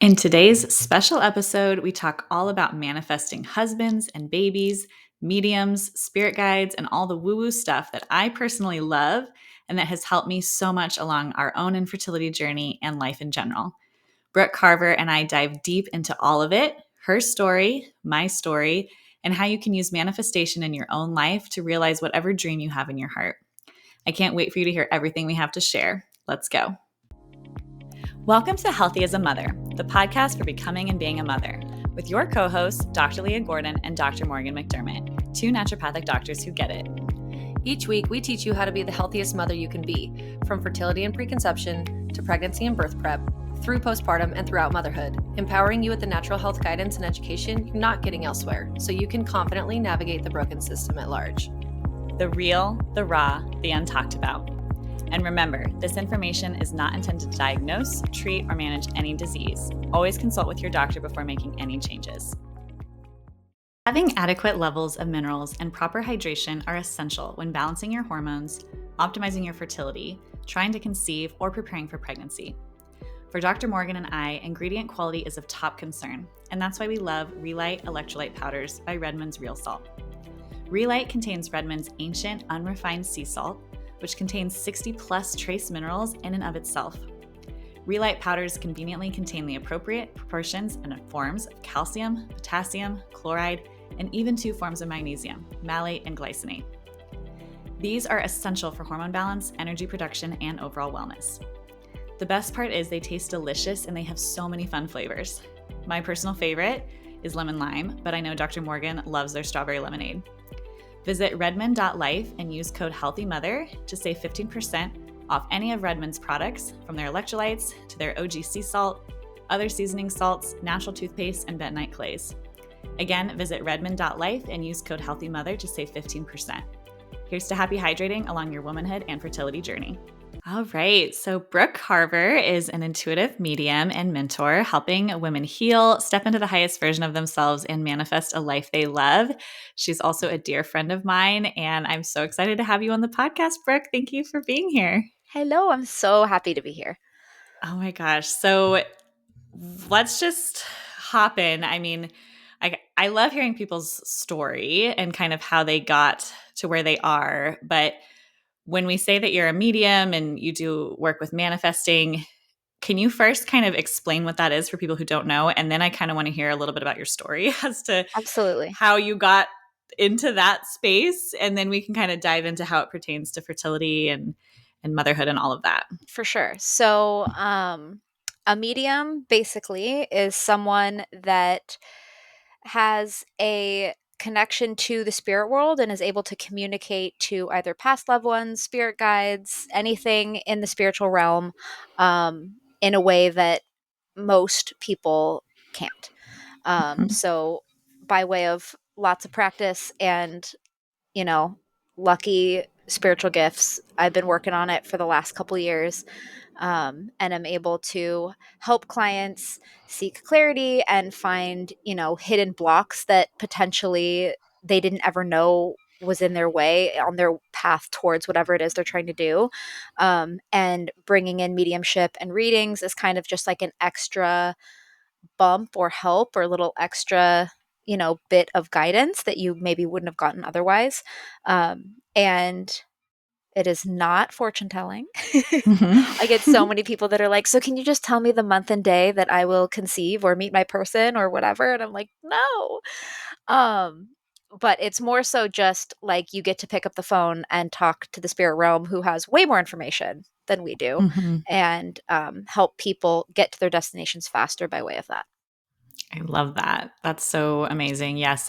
In today's special episode, we talk all about manifesting husbands and babies, mediums, spirit guides, and all the woo-woo stuff that I personally love and that has helped me so much along our own infertility journey and life in general. Brooke Carver and I dive deep into all of it, her story, my story, and how you can use manifestation in your own life to realize whatever dream you have in your heart. I can't wait for you to hear everything we have to share. Let's go. Welcome to Healthy as a Mother, the podcast for becoming and being a mother, with your co-hosts, Dr. Leah Gordon and Dr. Morgan McDermott, two naturopathic doctors who get it. Each week, we teach you how to be the healthiest mother you can be, from fertility and preconception to pregnancy and birth prep, through postpartum and throughout motherhood, empowering you with the natural health guidance and education you're not getting elsewhere, so you can confidently navigate the broken system at large. The real, the raw, the untalked about. And remember, this information is not intended to diagnose, treat, or manage any disease. Always consult with your doctor before making any changes. Having adequate levels of minerals and proper hydration are essential when balancing your hormones, optimizing your fertility, trying to conceive, or preparing for pregnancy. For Dr. Morgan and I, ingredient quality is of top concern, and that's why we love Relight Electrolyte Powders by Redmond's Real Salt. Relight contains Redmond's ancient, unrefined sea salt, which contains 60 plus trace minerals in and of itself. Relight powders conveniently contain the appropriate proportions and forms of calcium, potassium, chloride, and even 2 forms of magnesium, malate and glycinate. These are essential for hormone balance, energy production, and overall wellness. The best part is they taste delicious and they have so many fun flavors. My personal favorite is lemon lime, but I know Dr. Morgan loves their strawberry lemonade. Visit redmond.life and use code HEALTHYMOTHER to save 15% off any of Redmond's products, from their electrolytes to their OG sea salt, other seasoning salts, natural toothpaste, and bentonite clays. Again, visit redmond.life and use code HEALTHYMOTHER to save 15%. Here's to happy hydrating along your womanhood and fertility journey. All right, so Brooke Carver is an intuitive medium and mentor, helping women heal, step into the highest version of themselves, and manifest a life they love. She's also a dear friend of mine, and I'm so excited to have you on the podcast, Brooke. Thank you for being here. Hello, I'm so happy to be here. Oh my gosh. So let's just hop in. I mean, I love hearing people's story and kind of how they got to where they are, but when we say that you're a medium and you do work with manifesting, can you first kind of explain what that is for people who don't know? And then I kind of want to hear a little bit about your story as to Absolutely how you got into that space. And then we can kind of dive into how it pertains to fertility and motherhood and all of that. for sure. So, a medium basically is someone that has a connection to the spirit world and is able to communicate to either past loved ones, spirit guides, anything in the spiritual realm, in a way that most people can't. So, by way of lots of practice and, you know, lucky spiritual gifts, I've been working on it for the last couple years, and I'm able to help clients seek clarity and find, hidden blocks that potentially they didn't ever know was in their way on their path towards whatever it is they're trying to do. And bringing in mediumship and readings is kind of just like an extra bump or help or a little extra, bit of guidance that you maybe wouldn't have gotten otherwise. And it is not fortune telling. I get so many people that are like, so can you just tell me the month and day that I will conceive or meet my person or whatever? And I'm like, no. But it's more so just like you get to pick up the phone and talk to the spirit realm, who has way more information than we do, and help people get to their destinations faster by way of that. I love that. That's so amazing. Yes,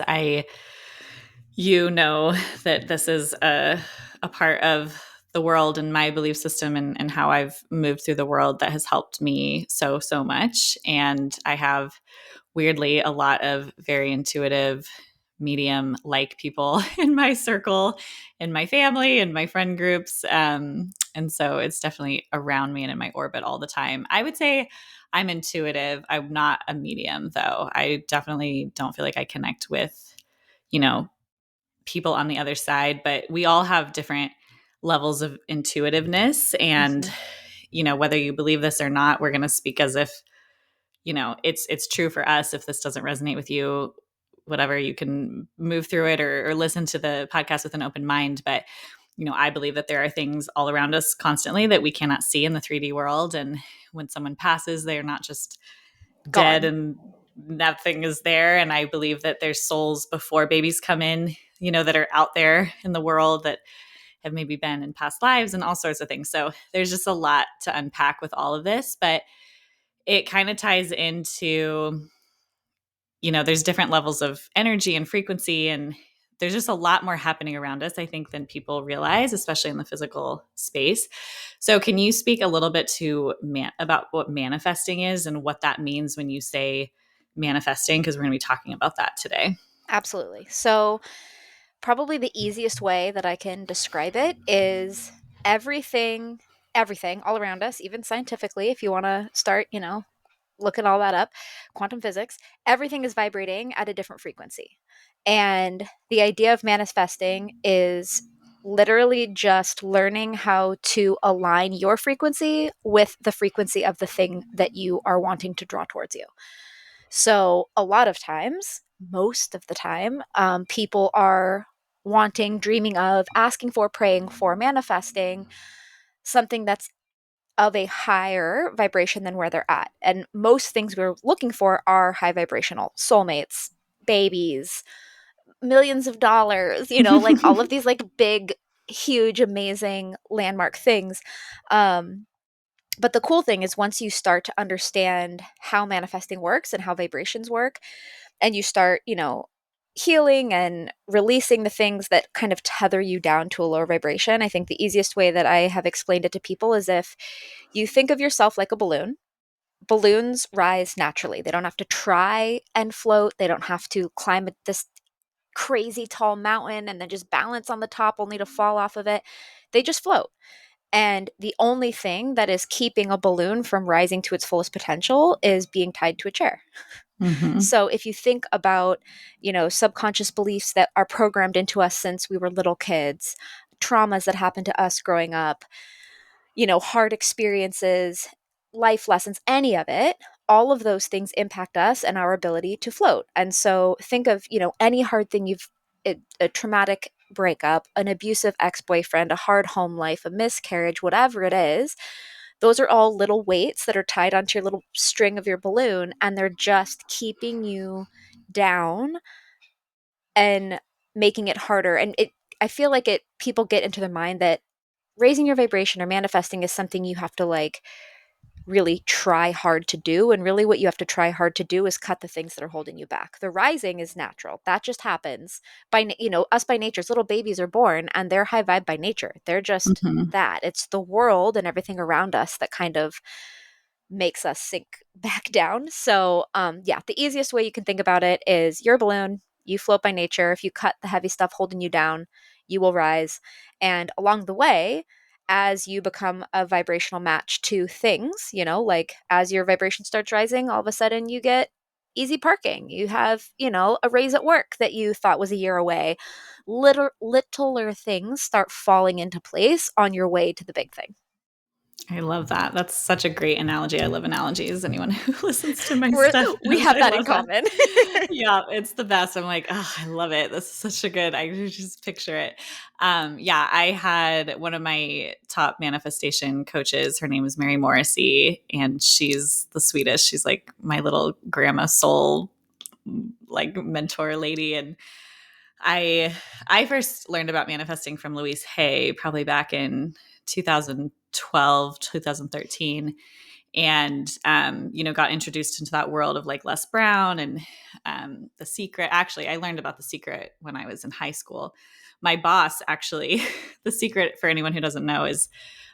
you know that this is a part of the world and my belief system and how I've moved through the world that has helped me so much. And I have, weirdly, a lot of very intuitive medium-like people in my circle, in my family, in my friend groups. And so it's definitely around me and in my orbit all the time. I would say I'm intuitive. I'm not a medium, though. I definitely don't feel like I connect with, people on the other side, but we all have different levels of intuitiveness. And, whether you believe this or not, we're going to speak as if it's true for us. If this doesn't resonate with you, whatever, you can move through it or listen to the podcast with an open mind. But I believe that there are things all around us constantly that we cannot see in the 3D world. And when someone passes, they're not just dead Gone. and nothing is there. And I believe that there's souls before babies come in, that are out there in the world that have maybe been in past lives and all sorts of things. So there's just a lot to unpack with all of this, but it kind of ties into, there's different levels of energy and frequency, and there's just a lot more happening around us, I think, than people realize, especially in the physical space. So can you speak a little bit to about what manifesting is and what that means when you say manifesting? Because we're going to be talking about that today. Absolutely. So probably the easiest way that I can describe it is everything, everything all around us, even scientifically, if you want to start, look at all that up, quantum physics, everything is vibrating at a different frequency. And the idea of manifesting is literally just learning how to align your frequency with the frequency of the thing that you are wanting to draw towards you. So, a lot of times, most of the time, people are wanting, dreaming of, asking for, praying for, manifesting something that's of a higher vibration than where they're at. And most things we're looking for are high vibrational soulmates, babies, millions of dollars, like all of these like big, huge, amazing landmark things. But the cool thing is once you start to understand how manifesting works and how vibrations work, and you start, healing and releasing the things that kind of tether you down to a lower vibration. I think the easiest way that I have explained it to people is if you think of yourself like a balloon. Balloons rise naturally. They don't have to try and float. They don't have to climb this crazy tall mountain and then just balance on the top only to fall off of it. They just float. And the only thing that is keeping a balloon from rising to its fullest potential is being tied to a chair. Mm-hmm. So if you think about, subconscious beliefs that are programmed into us since we were little kids, traumas that happened to us growing up, hard experiences, life lessons, any of it, all of those things impact us and our ability to float. And so think of, any hard thing a traumatic breakup, an abusive ex-boyfriend, a hard home life, a miscarriage, whatever it is, those are all little weights that are tied onto your little string of your balloon, and they're just keeping you down and making it harder. And I feel like people get into their mind that raising your vibration or manifesting is something you have to like really try hard to do. And really what you have to try hard to do is cut the things that are holding you back. The rising is natural. That just happens us by nature. Little babies are born and they're high vibe by nature. They're just Mm-hmm. that. It's the world and everything around us that kind of makes us sink back down. So, the easiest way you can think about it is you're a balloon, you float by nature. If you cut the heavy stuff holding you down, you will rise. And along the way, as you become a vibrational match to things, like as your vibration starts rising, all of a sudden you get easy parking. You have, a raise at work that you thought was a year away. Littler things start falling into place on your way to the big thing. I love that. That's such a great analogy. I love analogies. Anyone who listens to my stuff We knows have I that in love that. common. Yeah, it's the best. I'm like, oh, I love it. This is such a good, I can just picture it. I had one of my top manifestation coaches. Her name is Mary Morrissey, and she's the sweetest. She's like my little grandma soul, like mentor lady. And I first learned about manifesting from Louise Hay probably back in 2012, 2013, and got introduced into that world of like Les Brown and The Secret. Actually, I learned about The Secret when I was in high school. My boss, actually, The Secret, for anyone who doesn't know, is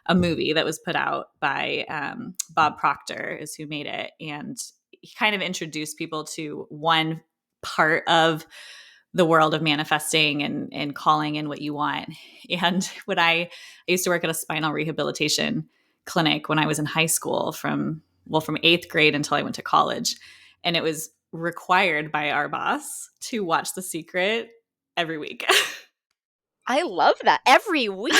a movie that was put out by Bob Proctor, is who made it, and he kind of introduced people to one part of the world of manifesting and calling in what you want. And when I used to work at a spinal rehabilitation clinic when I was in high school from 8th grade until I went to college. And it was required by our boss to watch The Secret every week. I love that. Every week.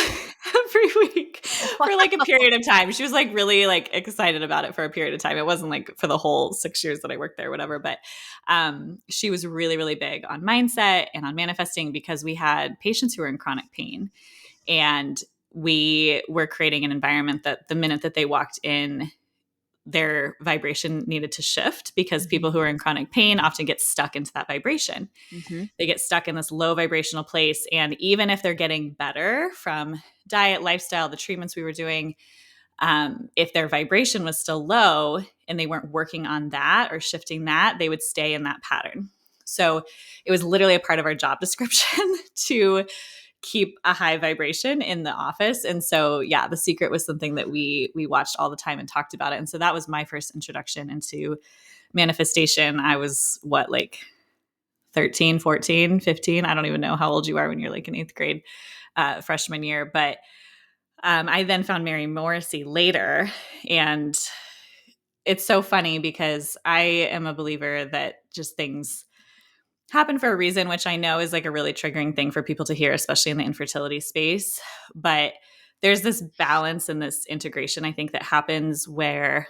every week for like a period of time. She was like really like excited about it for a period of time. It wasn't like for the whole 6 years that I worked there, whatever. But she was really, really big on mindset and on manifesting because we had patients who were in chronic pain. And we were creating an environment that the minute that they walked in, their vibration needed to shift because people who are in chronic pain often get stuck into that vibration. Mm-hmm. They get stuck in this low vibrational place. And even if they're getting better from diet, lifestyle, the treatments we were doing, if their vibration was still low and they weren't working on that or shifting that, they would stay in that pattern. So it was literally a part of our job description to keep a high vibration in the office. And so, yeah, The Secret was something that we watched all the time and talked about it. And so that was my first introduction into manifestation. I was like 13, 14, 15. I don't even know how old you are when you're like in 8th grade, freshman year. But I then found Mary Morrissey later. And it's so funny because I am a believer that just things happen for a reason, which I know is like a really triggering thing for people to hear, especially in the infertility space. But there's this balance and this integration, I think, that happens where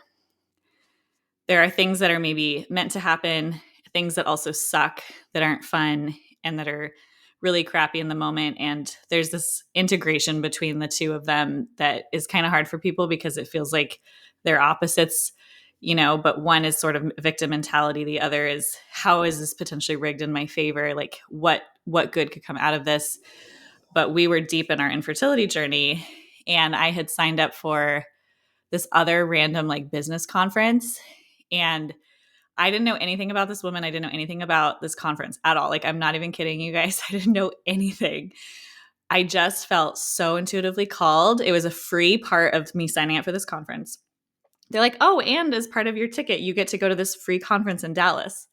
there are things that are maybe meant to happen, things that also suck, that aren't fun, and that are really crappy in the moment. And there's this integration between the two of them that is kind of hard for people because it feels like they're opposites, but one is sort of victim mentality. The other is, how is this potentially rigged in my favor? Like what good could come out of this? But we were deep in our infertility journey, and I had signed up for this other random like business conference, and I didn't know anything about this woman. I didn't know anything about this conference at all. Like, I'm not even kidding you guys. I didn't know anything. I just felt so intuitively called. It was a free part of me signing up for this conference. They're like, oh, and as part of your ticket, you get to go to this free conference in Dallas.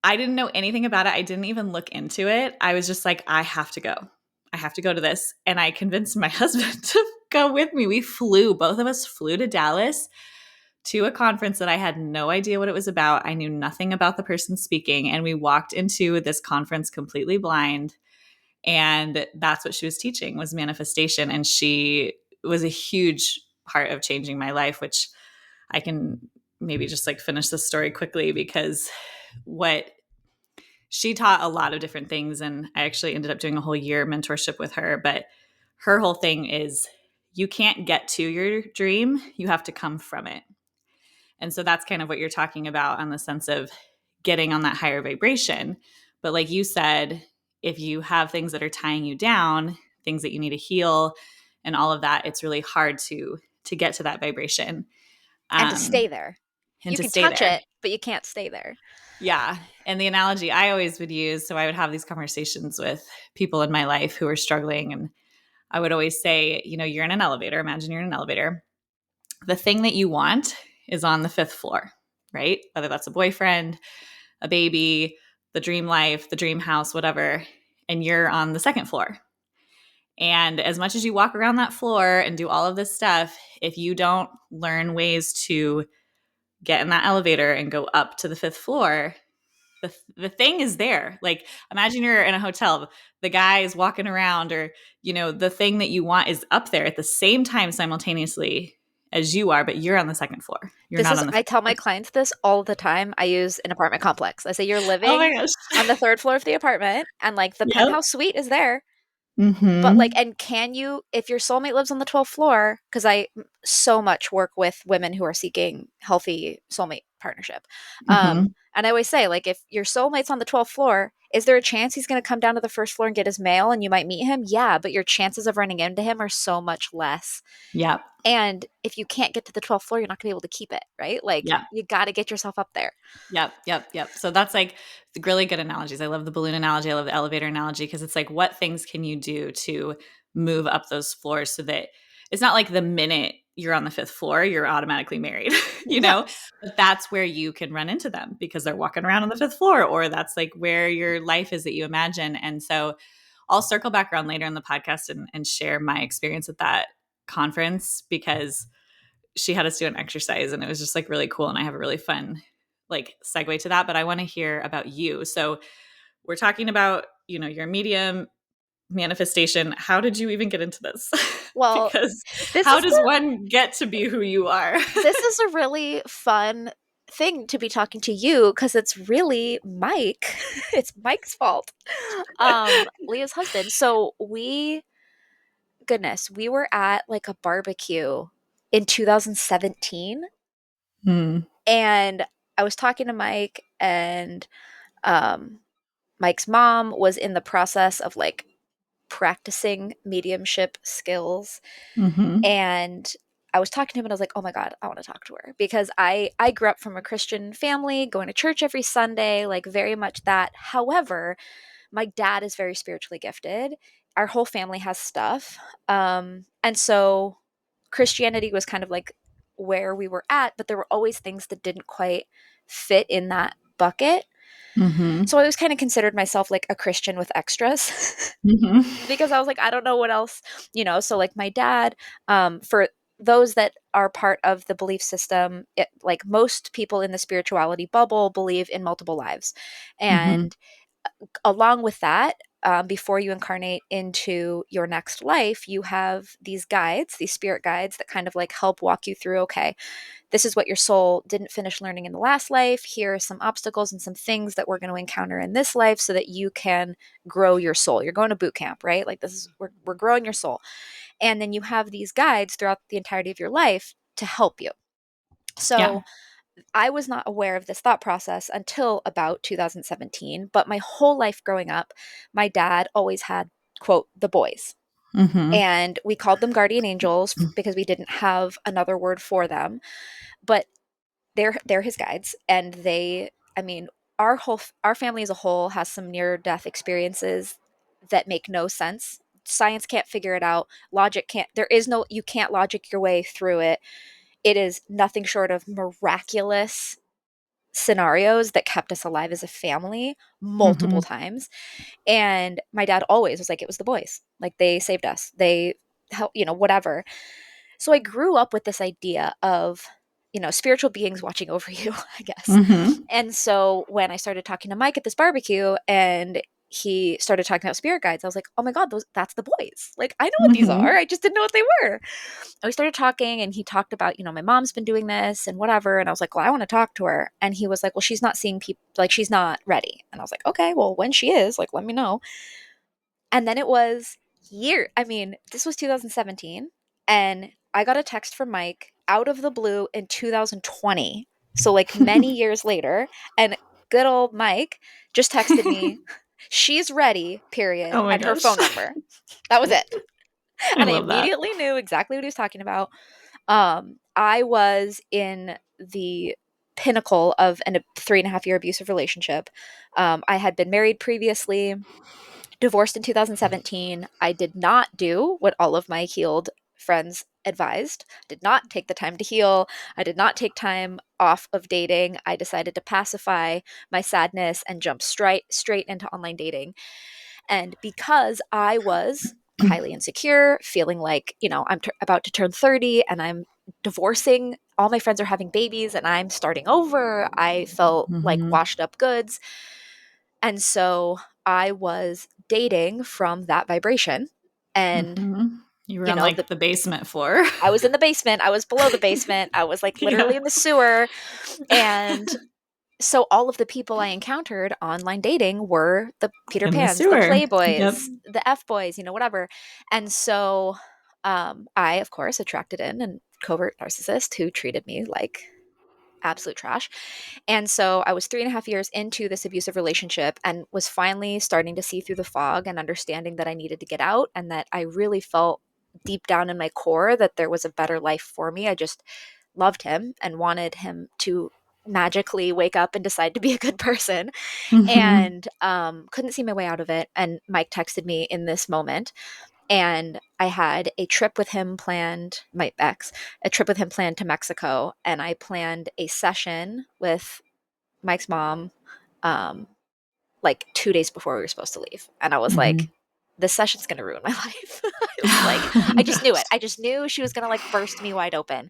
I didn't know anything about it. I didn't even look into it. I was just like, I have to go. I have to go to this. And I convinced my husband to go with me. Both of us flew to Dallas to a conference that I had no idea what it was about. I knew nothing about the person speaking. And we walked into this conference completely blind. And that's what she was teaching, was manifestation. And she was a huge part of changing my life, which I can maybe just like finish this story quickly, because what she taught a lot of different things. And I actually ended up doing a whole year mentorship with her. But her whole thing is, you can't get to your dream, you have to come from it. And so that's kind of what you're talking about, on the sense of getting on that higher vibration. But like you said, if you have things that are tying you down, things that you need to heal and all of that, it's really hard to get to that vibration. And to stay there. And You to can stay touch there. it, but you can't stay there. Yeah. And the analogy I always would use, so I would have these conversations with people in my life who are struggling, and I would always say, you're in an elevator. Imagine you're in an elevator. The thing that you want is on the 5th floor, right? Whether that's a boyfriend, a baby, the dream life, the dream house, whatever. And you're on the 2nd floor. And as much as you walk around that floor and do all of this stuff, if you don't learn ways to get in that elevator and go up to the 5th floor, the thing is there. Like, imagine you're in a hotel, the guy is walking around, or, the thing that you want is up there at the same time simultaneously as you are, but you're on the 2nd floor. You're not on the I 5th tell my floor. clients this all the time. I use an apartment complex. I say, you're Oh my living gosh. on the 3rd floor of the apartment, and like the Yep. penthouse suite is there. But like, Mm-hmm. and can you, if your soulmate lives on the 12th floor, because I so much work with women who are seeking healthy soulmate partnership. Mm-hmm. And I always say, like, if your soulmate's on the 12th floor, is there a chance he's going to come down to the 1st floor and get his mail and you might meet him? Yeah, but your chances of running into him are so much less. Yep. And if you can't get to the 12th floor, you're not going to be able to keep it, right? Like, Yep. you got to get yourself up there. Yep. So that's like the really good analogies. I love the balloon analogy. I love the elevator analogy, because it's like, what things can you do to move up those floors so that it's not like the minute you're on the 5th floor, you're automatically married, No. But that's where you can run into them because they're walking around on the 5th floor, or that's like where your life is that you imagine. And so I'll circle back around later in the podcast and share my experience at that conference, because she had us do an exercise and it was just like really cool. And I have a really fun like segue to that, but I want to hear about you. So we're talking about, you're a medium, manifestation, how did you even get into this? Well, Because this how is does one get to be who you are? this is a really fun thing to be talking to you because it's really Mike. It's Mike's fault. Leah's husband. So we were at like a barbecue in 2017, Hmm. and I was talking to Mike, and um Mike's mom was in the process of like practicing mediumship skills, Mm-hmm. and I was talking to him and I was like, "Oh my god, I want to talk to her," because I grew up from a Christian family, going to church every Sunday, like very much that. However, my dad is very spiritually gifted. Our whole family has stuff. And so Christianity was kind of like where we were at, but there were always things that didn't quite fit in that bucket. Mm-hmm. So I always kind of considered myself like a Christian with extras Mm-hmm. because I was like, I don't know what else, So like my dad, for those that are part of the belief system, like most people in the spirituality bubble believe in multiple lives. Mm-hmm. And along with that, before you incarnate into your next life, you have these guides, these spirit guides that kind of like help walk you through, okay, this is what your soul didn't finish learning in the last life. Here are some obstacles and some things that we're going to encounter in this life so that you can grow your soul. You're going to boot camp, right? Like we're growing your soul. And then you have these guides throughout the entirety of your life to help you. Yeah. So I was not aware of this thought process until about 2017, but my whole life growing up, my dad always had, quote, the boys. Mm-hmm. And we called them guardian angels because we didn't have another word for them. But they're his guides, and I mean, our family as a whole has some near death experiences that make no sense. Science can't figure it out. Logic can't. There is no. You can't logic your way through it. It is nothing short of miraculous scenarios that kept us alive as a family Mm-hmm. multiple times. And my dad always was like, it was the boys. Like they saved us. They help, whatever. So I grew up with this idea of, spiritual beings watching over you, I guess. Mm-hmm. And so when I started talking to Mike at this barbecue and he started talking about spirit guides, I was like, oh my God, that's the boys. Like, I know what these are. Mm-hmm. I just didn't know what they were. And we started talking, and he talked about, my mom's been doing this and whatever. And I was like, well, I want to talk to her. And he was like, well, she's not seeing people, like, she's not ready. And I was like, okay, well, when she is, like, let me know. And then it was I mean, this was 2017, and I got a text from Mike out of the blue in 2020. So like many years later, and good old Mike just texted me, she's ready, period, Oh my and her gosh. phone number. That was it. I And I love that. immediately knew exactly what he was talking about. I was in the pinnacle of a 3.5 year abusive relationship. I had been married previously, divorced in 2017. I did not do what all of my healed friends advised. Did not take the time to heal. I did not take time off of dating. I decided to pacify my sadness and jump straight into online dating. And because I was highly insecure, feeling like, I'm about to turn 30 and I'm divorcing, all my friends are having babies and I'm starting over, I felt like Mm-hmm. washed up goods. And so I was dating from that vibration. And, Mm-hmm. You were on the like the basement floor. I was in the basement, I was below the basement, I was like literally Yeah. in the sewer. And so all of the people I encountered online dating were the Peter In the Pans, the sewer. Yep. Playboys, the F boys, whatever. And so I, of course, attracted in a covert narcissist who treated me like absolute trash. And so I was 3.5 years into this abusive relationship and was finally starting to see through the fog and understanding that I needed to get out, and that I really felt deep down in my core that there was a better life for me. I just loved him and wanted him to magically wake up and decide to be a good person, Mm-hmm. and couldn't see my way out of it. And Mike texted me in this moment, and I had a trip with him planned, my ex, a trip with him planned to Mexico, and I planned a session with Mike's mom, um, like 2 days before we were supposed to leave, and I was Mm-hmm. like, "This session's gonna ruin my life." I was like, Oh my I just knew gosh. it. I just knew she was gonna like burst me wide open.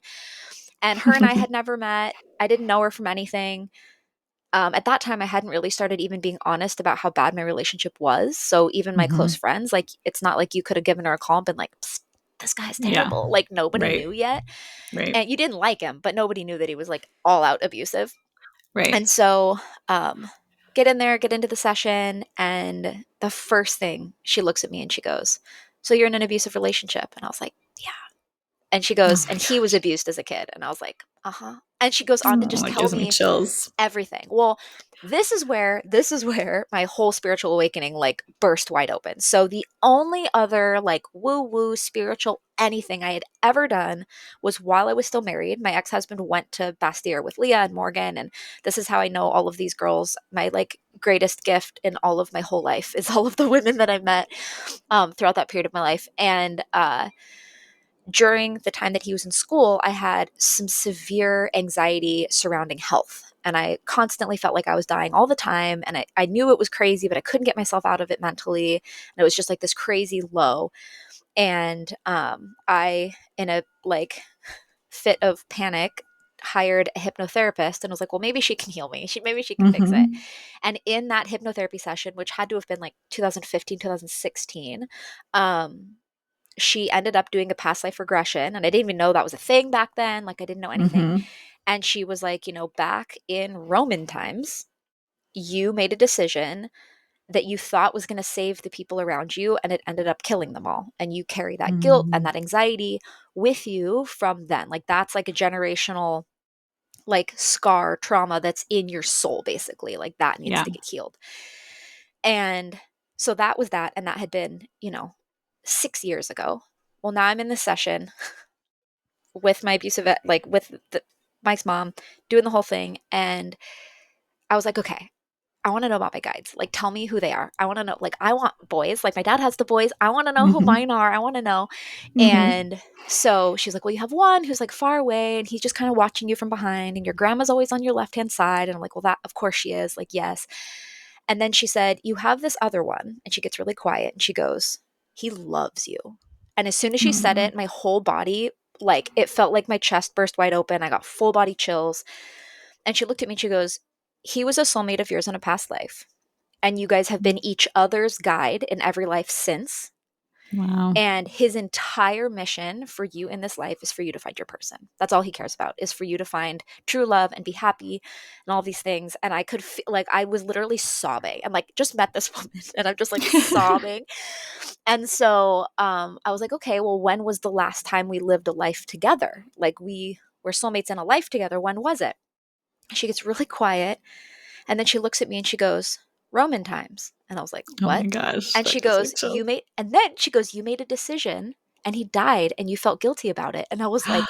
And her and I had never met. I didn't know her from anything. At that time, I hadn't really started even being honest about how bad my relationship was. So even my close Mhm. friends, like, it's not like you could have given her a call and been like, "Psst, this guy's Yeah. terrible." Like, nobody Right. knew yet. Right. And you didn't like him, but nobody knew that he was like all out abusive. And Right. so, get in there, get into the session. And the first thing, she looks at me and she goes, "So you're in an abusive relationship?" And I was like, "Yeah." And she Oh goes, my "And he was gosh. abused as a kid." And I was like, "Uh-huh." And she goes on to Oh, just it tell gives me me chills. everything. Well, this is where my whole spiritual awakening like burst wide open. So the only other like woo woo spiritual anything I had ever done was while I was still married. My ex-husband went to Bastyr with Leah and Morgan, and this is how I know all of these girls. My like greatest gift in all of my whole life is all of the women that I met throughout that period of my life. And during the time that he was in school, I had some severe anxiety surrounding health. And I constantly felt like I was dying all the time. And I knew it was crazy, but I couldn't get myself out of it mentally. And it was just like this crazy low. And I, in a like fit of panic, hired a hypnotherapist and was like, well, maybe she can heal me. Maybe she can fix it. Mhm. And in that hypnotherapy session, which had to have been like 2015, 2016, um, she ended up doing a past life regression, and I didn't even know that was a thing back then. Like, I didn't know anything. Mhm. And she was like, back in Roman times, you made a decision that you thought was going to save the people around you, and it ended up killing them all. And you carry that guilt and Mhm. that anxiety with you from then. Like, that's like a generational like scar trauma that's in your soul, basically. Like, that needs Yeah. to get healed. And so that was that. And that had been, 6 years ago. Well, now I'm in this session with my abusive, like with Mike's mom, doing the whole thing. And I was like, okay, I want to know about my guides. Like, tell me who they are. I want to know, like, I want boys. Like, my dad has the boys. I want to know who Mhm. mine are. I want to know. Mhm. And so she's like, well, you have one who's like far away and he's just kind of watching you from behind. And your grandma's always on your left hand side. And I'm like, well, that, of course she is. Like, yes. And then she said, you have this other one. And she gets really quiet and she goes, he loves you. And as soon as she said Mm. it, my whole body, like, it felt like my chest burst wide open. I got full body chills. And she looked at me and she goes, he was a soulmate of yours in a past life. And you guys have been each other's guide in every life since. Wow. And his entire mission for you in this life is for you to find your person. That's all he cares about, is for you to find true love and be happy and all these things. And I could feel like I was literally sobbing and like just met this woman and I'm just like sobbing. And so I was like, okay, well, when was the last time we lived a life together? Like, we were soulmates in a life together. When was it? She gets really quiet and then she looks at me and she goes, Roman times. And I was like, Oh my what? gosh, And she that gives me goes, chills. you made a decision and he died and you felt guilty about it. And I was like,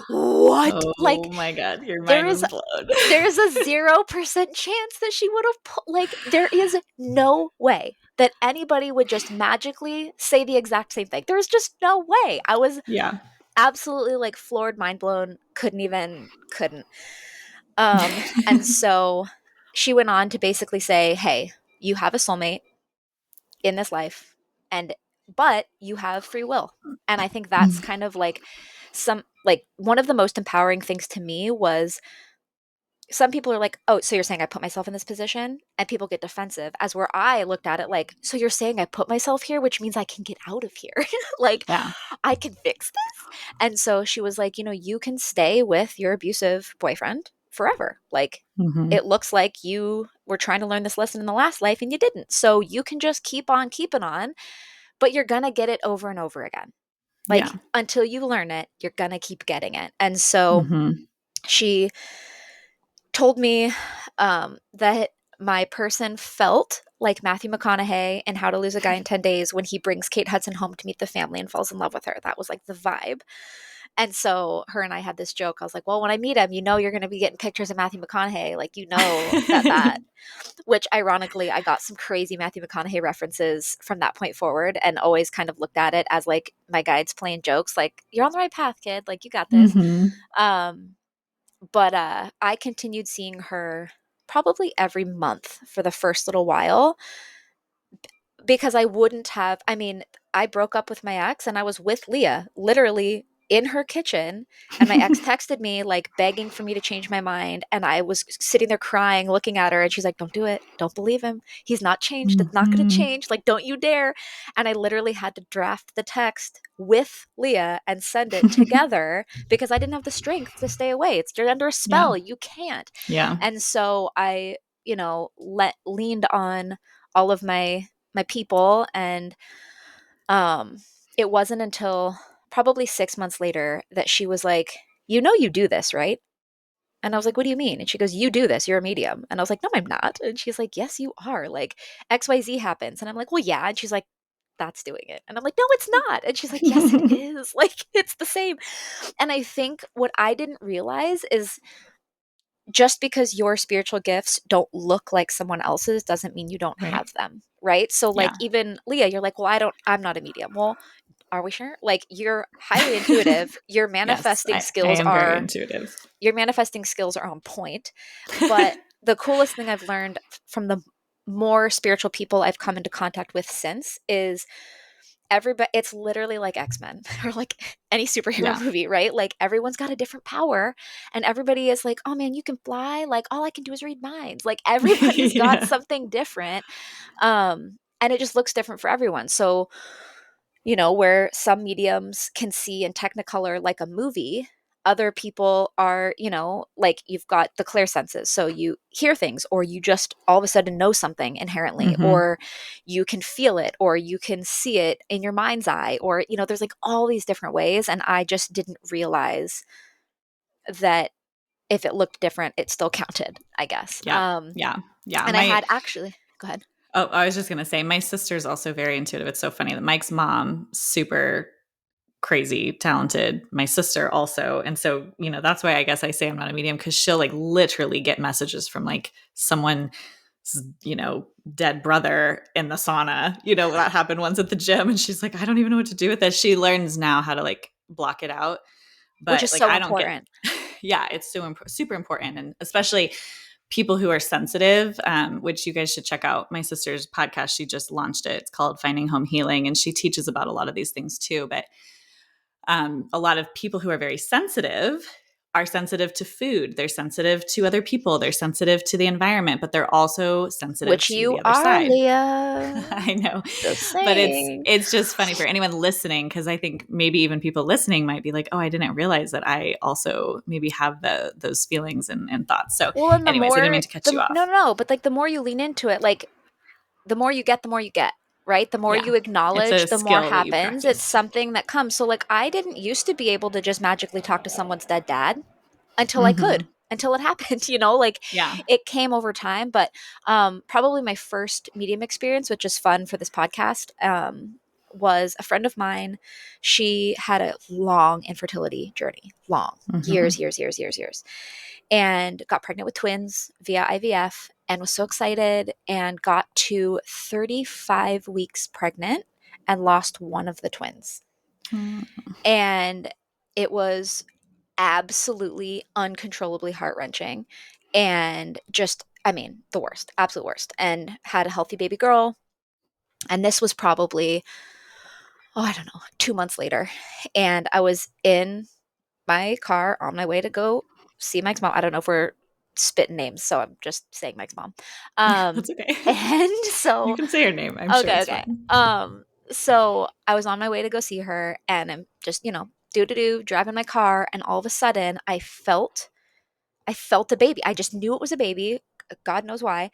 what? Oh Like, my god, your there mind is was blown. there's a 0% chance that she would have like, there is no way that anybody would just magically say the exact same thing. There's just no way. I was Yeah. absolutely like floored, mind blown, couldn't. And so she went on to basically say, hey, you have a soulmate in this life, and but you have free will. And I think that's kind of like some like one of the most empowering things to me was, some people are like, oh, so you're saying I put myself in this position? And people get defensive, as where I looked at it like, so you're saying I put myself here, which means I can get out of here. Like, Yeah. I can fix this. And so she was like, you can stay with your abusive boyfriend forever. Like, Mhm. it looks like you were trying to learn this lesson in the last life and you didn't. So you can just keep on keeping on, but you're going to get it over and over again. Yeah. Like, until you learn it, you're going to keep getting it. And so Mhm. she told me that my person felt like Matthew McConaughey in How to Lose a Guy in 10 Days when he brings Kate Hudson home to meet the family and falls in love with her. That was like the vibe. And so her and I had this joke. I was like, well, when I meet him, you're going to be getting pictures of Matthew McConaughey. Like, which ironically, I got some crazy Matthew McConaughey references from that point forward and always kind of looked at it as like my guides playing jokes. Like, you're on the right path, kid. Like, you got this. Mhm. Um, but I continued seeing her probably every month for the first little while, because I wouldn't have, I mean, I broke up with my ex and I was with Leah literally in her kitchen, and my ex texted me like begging for me to change my mind, and I was sitting there crying looking at her, and she's like, don't do it, don't believe him, he's not changed, it's not going to change, like don't you dare. And I literally had to draft the text with Leah and send it together because I didn't have the strength to stay away. You're under a spell, you can't. And so I, leaned on all of my people, and it wasn't until probably 6 months later that she was like, you do this, right? And I was like, what do you mean? And she goes, you do this, you're a medium. And I was like, no, I'm not. And she's like, yes, you are. Like XYZ happens. And I'm like, well, yeah. And she's like, that's doing it. And I'm like, no, it's not. And she's like, yes, it is. Like, it's the same. And I think what I didn't realize is just because your spiritual gifts don't look like someone else's doesn't mean you don't have them. Right. So like even Leah, you're like, well, I'm not a medium. Well, are we sure? Like you're highly intuitive. Your manifesting skills I am very intuitive. Your manifesting skills are on point. But the coolest thing I've learned from the more spiritual people I've come into contact with since is everybody, it's literally like X-Men or like any superhero movie, right? Like everyone's got a different power, and everybody is like, oh man, you can fly. Like all I can do is read minds. Like everybody's got something different. And it just looks different for everyone. So, where some mediums can see in Technicolor like a movie, other people are, like you've got the clairsenses. So you hear things, or you just all of a sudden know something inherently, or you can feel it, or you can see it in your mind's eye, or, there's like all these different ways. And I just didn't realize that if it looked different, it still counted, I guess. Yeah. And I had actually, go ahead. Oh, I was just going to say, my sister's also very intuitive. It's so funny that Mike's mom, super crazy talented, my sister also. And so, that's why I guess I say I'm not a medium, because she'll like literally get messages from like someone's, dead brother in the sauna. That happened once at the gym, and she's like, I don't even know what to do with this. She learns now how to like block it out. But which is like, so I don't important. It's so super important. And especially people who are sensitive, which you guys should check out. My sister's podcast, she just launched it. It's called Finding Home Healing, and she teaches about a lot of these things too. But a lot of people who are very sensitive are sensitive to food. They're sensitive to other people. They're sensitive to the environment, but they're also sensitive to the other side. Leah. I know. But it's just funny for anyone listening, because I think maybe even people listening might be like, oh, I didn't realize that I also maybe have those feelings and thoughts. So anyways, I didn't mean to cut you off. No. But like the more you lean into it, like the more you get, right? The more you acknowledge, the more happens. It's something that comes. So like I didn't used to be able to just magically talk to someone's dead dad until I could, until it happened, it came over time. But probably my first medium experience, which is fun for this podcast, was a friend of mine. She had a long infertility journey, years, and got pregnant with twins via IVF, and was so excited, and got to 35 weeks pregnant and lost one of the twins. And it was absolutely uncontrollably heart-wrenching, and just, the worst, absolute worst. And had a healthy baby girl. And this was probably, I don't know, 2 months later. And I was in my car on my way to go see Mike's mom. I don't know if we're spitting names, so I'm just saying Mike's mom. That's okay. And so you can say her name. I'm sure it's fine. So I was on my way to go see her, and I'm just, driving my car, and all of a sudden I felt a baby. I just knew it was a baby. God knows why.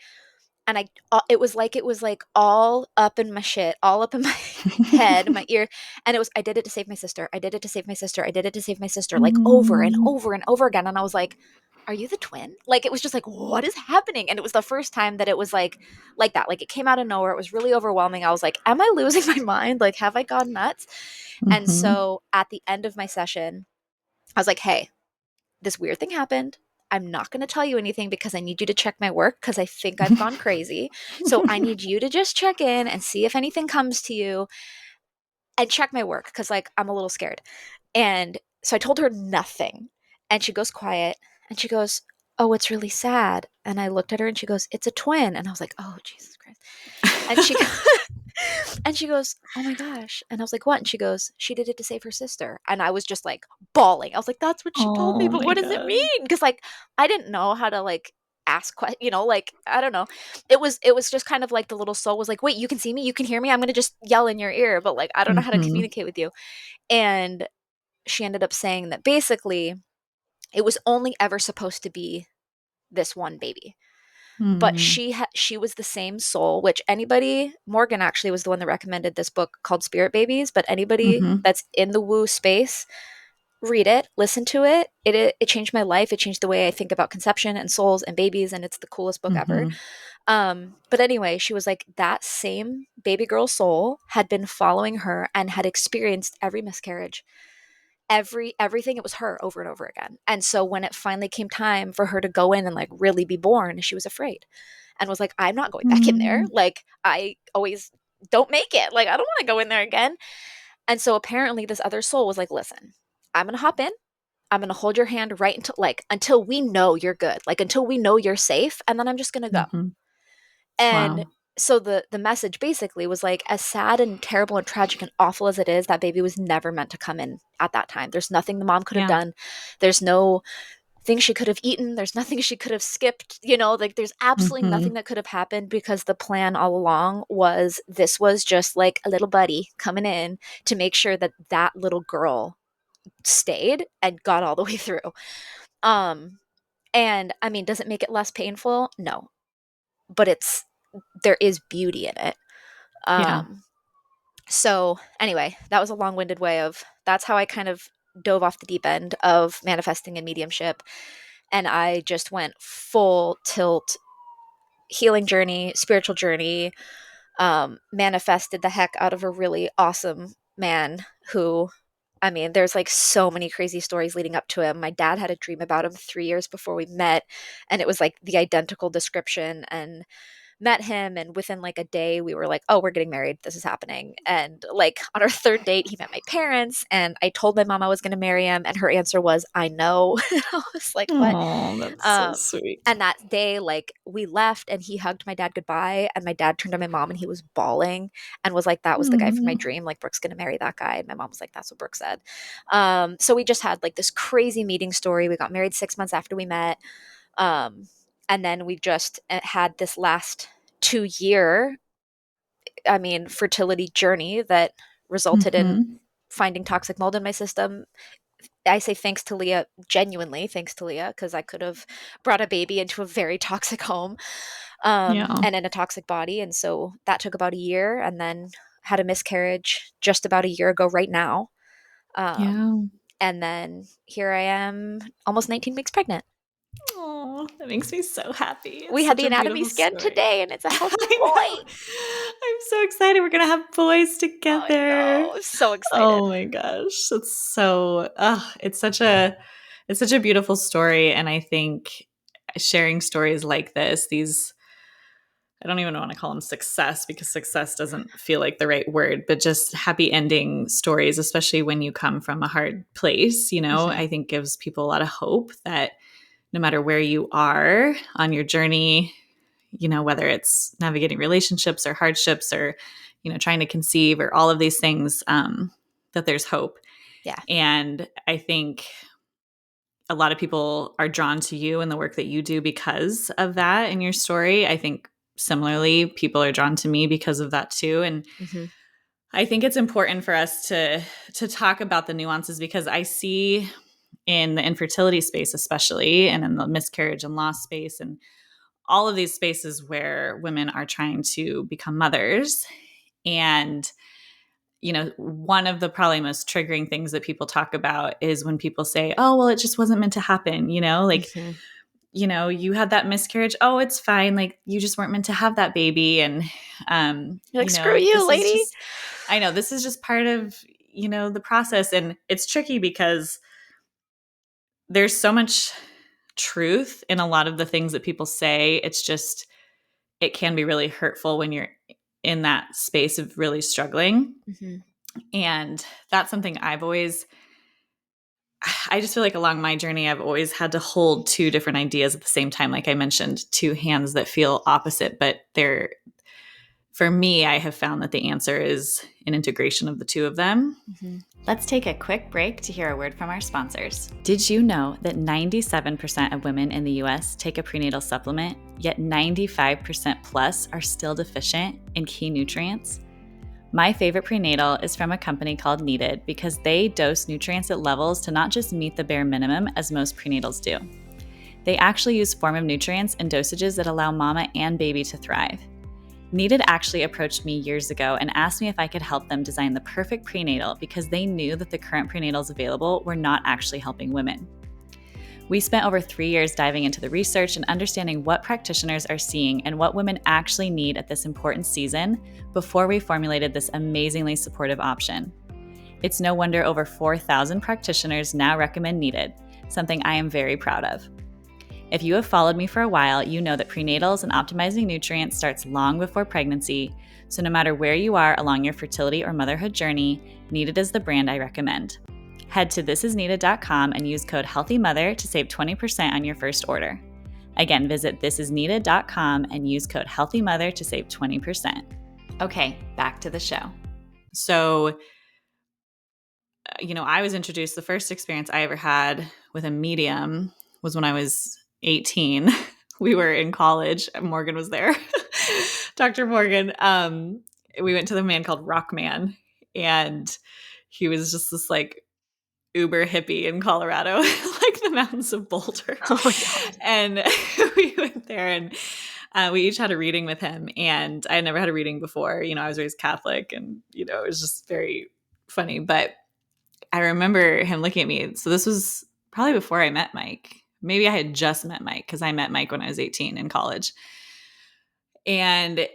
And it was like all up in my shit, all up in my head, my ear. And I did it to save my sister. I did it to save my sister. I did it to save my sister, like over and over and over again. And I was like, are you the twin? Like, it was just like, what is happening? And it was the first time that it was like that. Like, it came out of nowhere. It was really overwhelming. I was like, am I losing my mind? Like, have I gone nuts? And so at the end of my session, I was like, hey, this weird thing happened. I'm not going to tell you anything because I need you to check my work, because I think I've gone crazy. So I need you to just check in and see if anything comes to you, and check my work, because like I'm a little scared. And so I told her nothing, and she goes quiet, and she goes, oh, it's really sad. And I looked at her, and she goes, it's a twin. And I was like, oh, Jesus Christ. And And she goes, "Oh my gosh." And I was like, "What?" And she goes, "She did it to save her sister." And I was just like bawling. I was like, "That's what she told me, Oh but my what does it God. mean?" Because like I didn't know how to like ask questions, like I don't know. It was just kind of like the little soul was like, "Wait, you can see me, you can hear me. I'm gonna just yell in your ear, but like I don't know how to Mm-hmm. communicate with you." And she ended up saying that basically it was only ever supposed to be this one baby, but Mm-hmm. she was the same soul, which anybody, Morgan actually was the one that recommended this book called Spirit Babies, but anybody Mm-hmm. that's in the woo space, read it, listen to it. It changed my life. It changed the way I think about conception and souls and babies, and it's the coolest book ever. Mm-hmm. But anyway, she was like that same baby girl soul had been following her and had experienced every miscarriage, everything. It was her over and over again. And so when it finally came time for her to go in and like really be born, she was afraid and was like, "I'm not going back in there. Mm-hmm. Like I always don't make it. Like I don't want to go in there again." And so apparently this other soul was like, "Listen, I'm going to hop in. I'm going to hold your hand right until we know you're good. Like until we know you're safe, and then I'm just going to go." Mm-hmm. And Wow. so the message basically was like, as sad and terrible and tragic and awful as it is, that baby was never meant to come in at that time. There's nothing the mom could have Yeah. done. There's no thing she could have eaten. There's nothing she could have skipped. Like there's absolutely Mm-hmm. nothing that could have happened, because the plan all along was this was just like a little buddy coming in to make sure that that little girl stayed and got all the way through. Um, and I mean, does it make it less painful? No, but there is beauty in it. Yeah. Um, so anyway, that was a long-winded way of that's how I kind of dove off the deep end of manifesting and mediumship, and I just went full tilt healing journey, spiritual journey, manifested the heck out of a really awesome man who, I mean, there's like so many crazy stories leading up to him. My dad had a dream about him 3 years before we met, and it was like the identical description. And met him, and within like a day we were like, "Oh, we're getting married, this is happening." And like on our third date he met my parents, and I told my mom I was going to marry him, and her answer was, "I know." I was like, "What?" Oh, that's so um sweet. and that day, like, we left and he hugged my dad goodbye, and my dad turned to my mom and he was bawling and was like, "That was the guy from my Mm-hmm. dream. Like, Brooke's going to marry that guy." And my mom was like, "That's what Brooke said." So we just had like this crazy meeting story. We got married 6 months after we met. um and then we just had this last 2 year, I mean, fertility journey that resulted in Mm-hmm. finding toxic mold in my system. I say thanks to Leah, genuinely thanks to Leah, because I could have brought a baby into a very toxic home, Yeah. and in a toxic body. And so that took about a year, and then had a miscarriage just about a year ago right now. Um, Yeah. and then here I am, almost 19 weeks pregnant. Oh, that makes me so happy. We It's had such the a anatomy beautiful scan story. today, and it's a healthy I know. boy. I'm so excited. We're gonna have boys I together. know. I'm so excited. Oh my gosh. It's so it's such a beautiful story. And I think sharing stories like this, these I don't even want to call them success because success doesn't feel like the right word, but just happy ending stories, especially when you come from a hard place, Mhm. I think gives people a lot of hope that no matter where you are on your journey, whether it's navigating relationships or hardships or, trying to conceive or all of these things, that there's hope. Yeah. And I think a lot of people are drawn to you and the work that you do because of that in your story. I think similarly, people are drawn to me because of that too. And Mhm. I think it's important for us to talk about the nuances because I see in the infertility space, especially, and in the miscarriage and loss space, and all of these spaces where women are trying to become mothers. And, one of the probably most triggering things that people talk about is when people say, "Oh, well, it just wasn't meant to happen." Like, Mhm. you had that miscarriage. Oh, it's fine. Like, you just weren't meant to have that baby. And, You're like, "Screw you, this is lady." just, I know this is just part of, the process. And it's tricky because there's so much truth in a lot of the things that people say. It's just, it can be really hurtful when you're in that space of really struggling. Mhm. And that's something I just feel like along my journey, I've always had to hold two different ideas at the same time. Like I mentioned, two hands that feel opposite, but they're For me, I have found that the answer is an integration of the two of them. Mm-hmm. Let's take a quick break to hear a word from our sponsors. Did you know that 97% of women in the US take a prenatal supplement, yet 95% plus are still deficient in key nutrients? My favorite prenatal is from a company called Needed because they dose nutrients at levels to not just meet the bare minimum as most prenatals do. They actually use form of nutrients and dosages that allow mama and baby to thrive. Needed actually approached me years ago and asked me if I could help them design the perfect prenatal because they knew that the current prenatals available were not actually helping women. We spent over 3 years diving into the research and understanding what practitioners are seeing and what women actually need at this important season before we formulated this amazingly supportive option. It's no wonder over 4,000 practitioners now recommend Needed, something I am very proud of. If you have followed me for a while, you know that prenatals and optimizing nutrients starts long before pregnancy, so no matter where you are along your fertility or motherhood journey, Needed is the brand I recommend. Head to thisisneeded.com and use code HEALTHYMOTHER to save 20% on your first order. Again, visit thisisneeded.com and use code HEALTHYMOTHER to save 20%. Okay, back to the show. So, I was introduced, the first experience I ever had with a medium was when I was 18. We were in college. Morgan was there. Dr. Morgan. We went to the man called Rockman, and he was just this like uber hippie in Colorado, like the mountains of Boulder. Oh my God. And we went there and we each had a reading with him. And I had never had a reading before. I was raised Catholic and, it was just very funny. But I remember him looking at me. So this was probably before I met Mike. Maybe I had just met Mike because I met Mike when I was 18 in college. And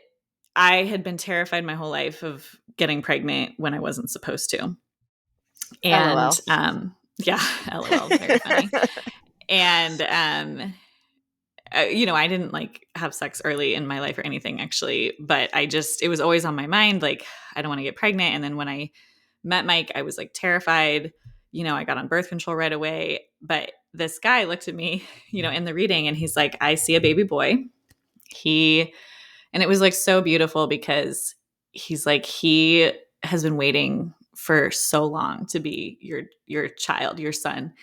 I had been terrified my whole life of getting pregnant when I wasn't supposed to. And LOL. Yeah, LOL, very funny. And I didn't like have sex early in my life or anything actually, but it was always on my mind, like I don't want to get pregnant. And then when I met Mike, I was like terrified. I got on birth control right away. But this guy looked at me, in the reading, and he's like, I see a baby boy. And it was like so beautiful because he's like, he has been waiting for so long to be your child, your son,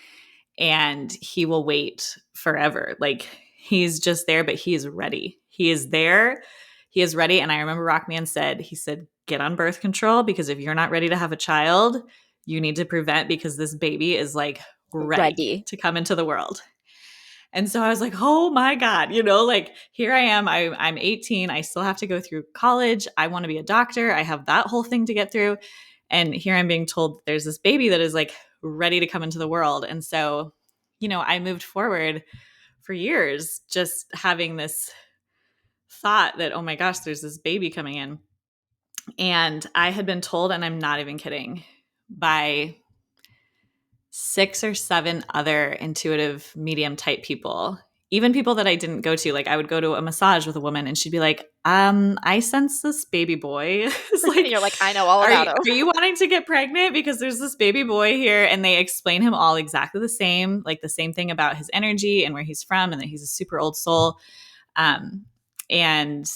and he will wait forever. Like he's just there, but he is ready. He is there. He is ready. And I remember Rockman said, get on birth control because if you're not ready to have a child, you need to prevent because this baby is like ready to come into the world. And so I was like, oh my God, like here I am. I'm 18. I still have to go through college. I want to be a doctor. I have that whole thing to get through. And here I'm being told there's this baby that is like ready to come into the world. And so, I moved forward for years just having this thought that, oh my gosh, there's this baby coming in. And I had been told, and I'm not even kidding, by 6 or 7 other intuitive medium type people, even people that I didn't go to. Like I would go to a massage with a woman and she'd be like, I sense this baby boy. It's like, you're like, I know all about him. Are you wanting to get pregnant? Because there's this baby boy here. And they explain him all exactly the same, like the same thing about his energy and where he's from and that he's a super old soul. And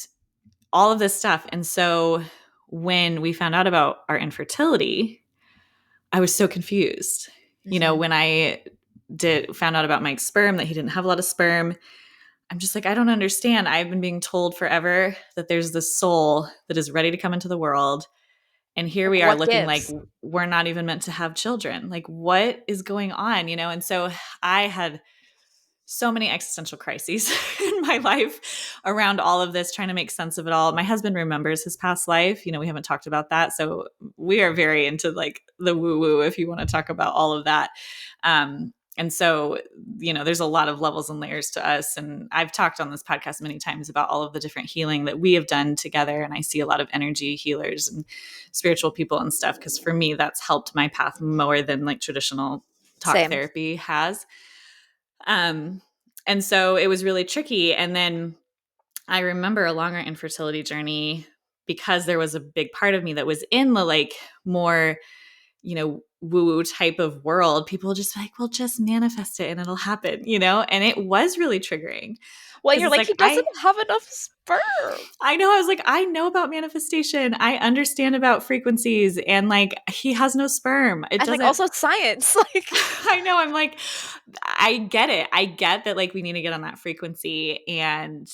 all of this stuff. And so when we found out about our infertility, I was so confused. When I found out about Mike's sperm, that he didn't have a lot of sperm, I'm just like, I don't understand. I've been being told forever that there's this soul that is ready to come into the world. And here we are looking like we're not even meant to have children. Like, what is going on? And so I had so many existential crises in my life around all of this, trying to make sense of it all. My husband remembers his past life. We haven't talked about that. So we are very into like the woo-woo, if you want to talk about all of that. And so, there's a lot of levels and layers to us. And I've talked on this podcast many times about all of the different healing that we have done together. And I see a lot of energy healers and spiritual people and stuff, because for me, that's helped my path more than like traditional talk therapy has. And so it was really tricky. And then I remember along our infertility journey, because there was a big part of me that was in the like more, woo-woo type of world, people just like, well, just manifest it and it'll happen, and it was really triggering. Well, 'Cause you're it's like, like, he doesn't have enough sperm. I know. I was like, I know about manifestation. I understand about frequencies, and like, he has no sperm. It And like doesn't. also science. Like I know. I'm like, I get it. I get that like we need to get on that frequency. And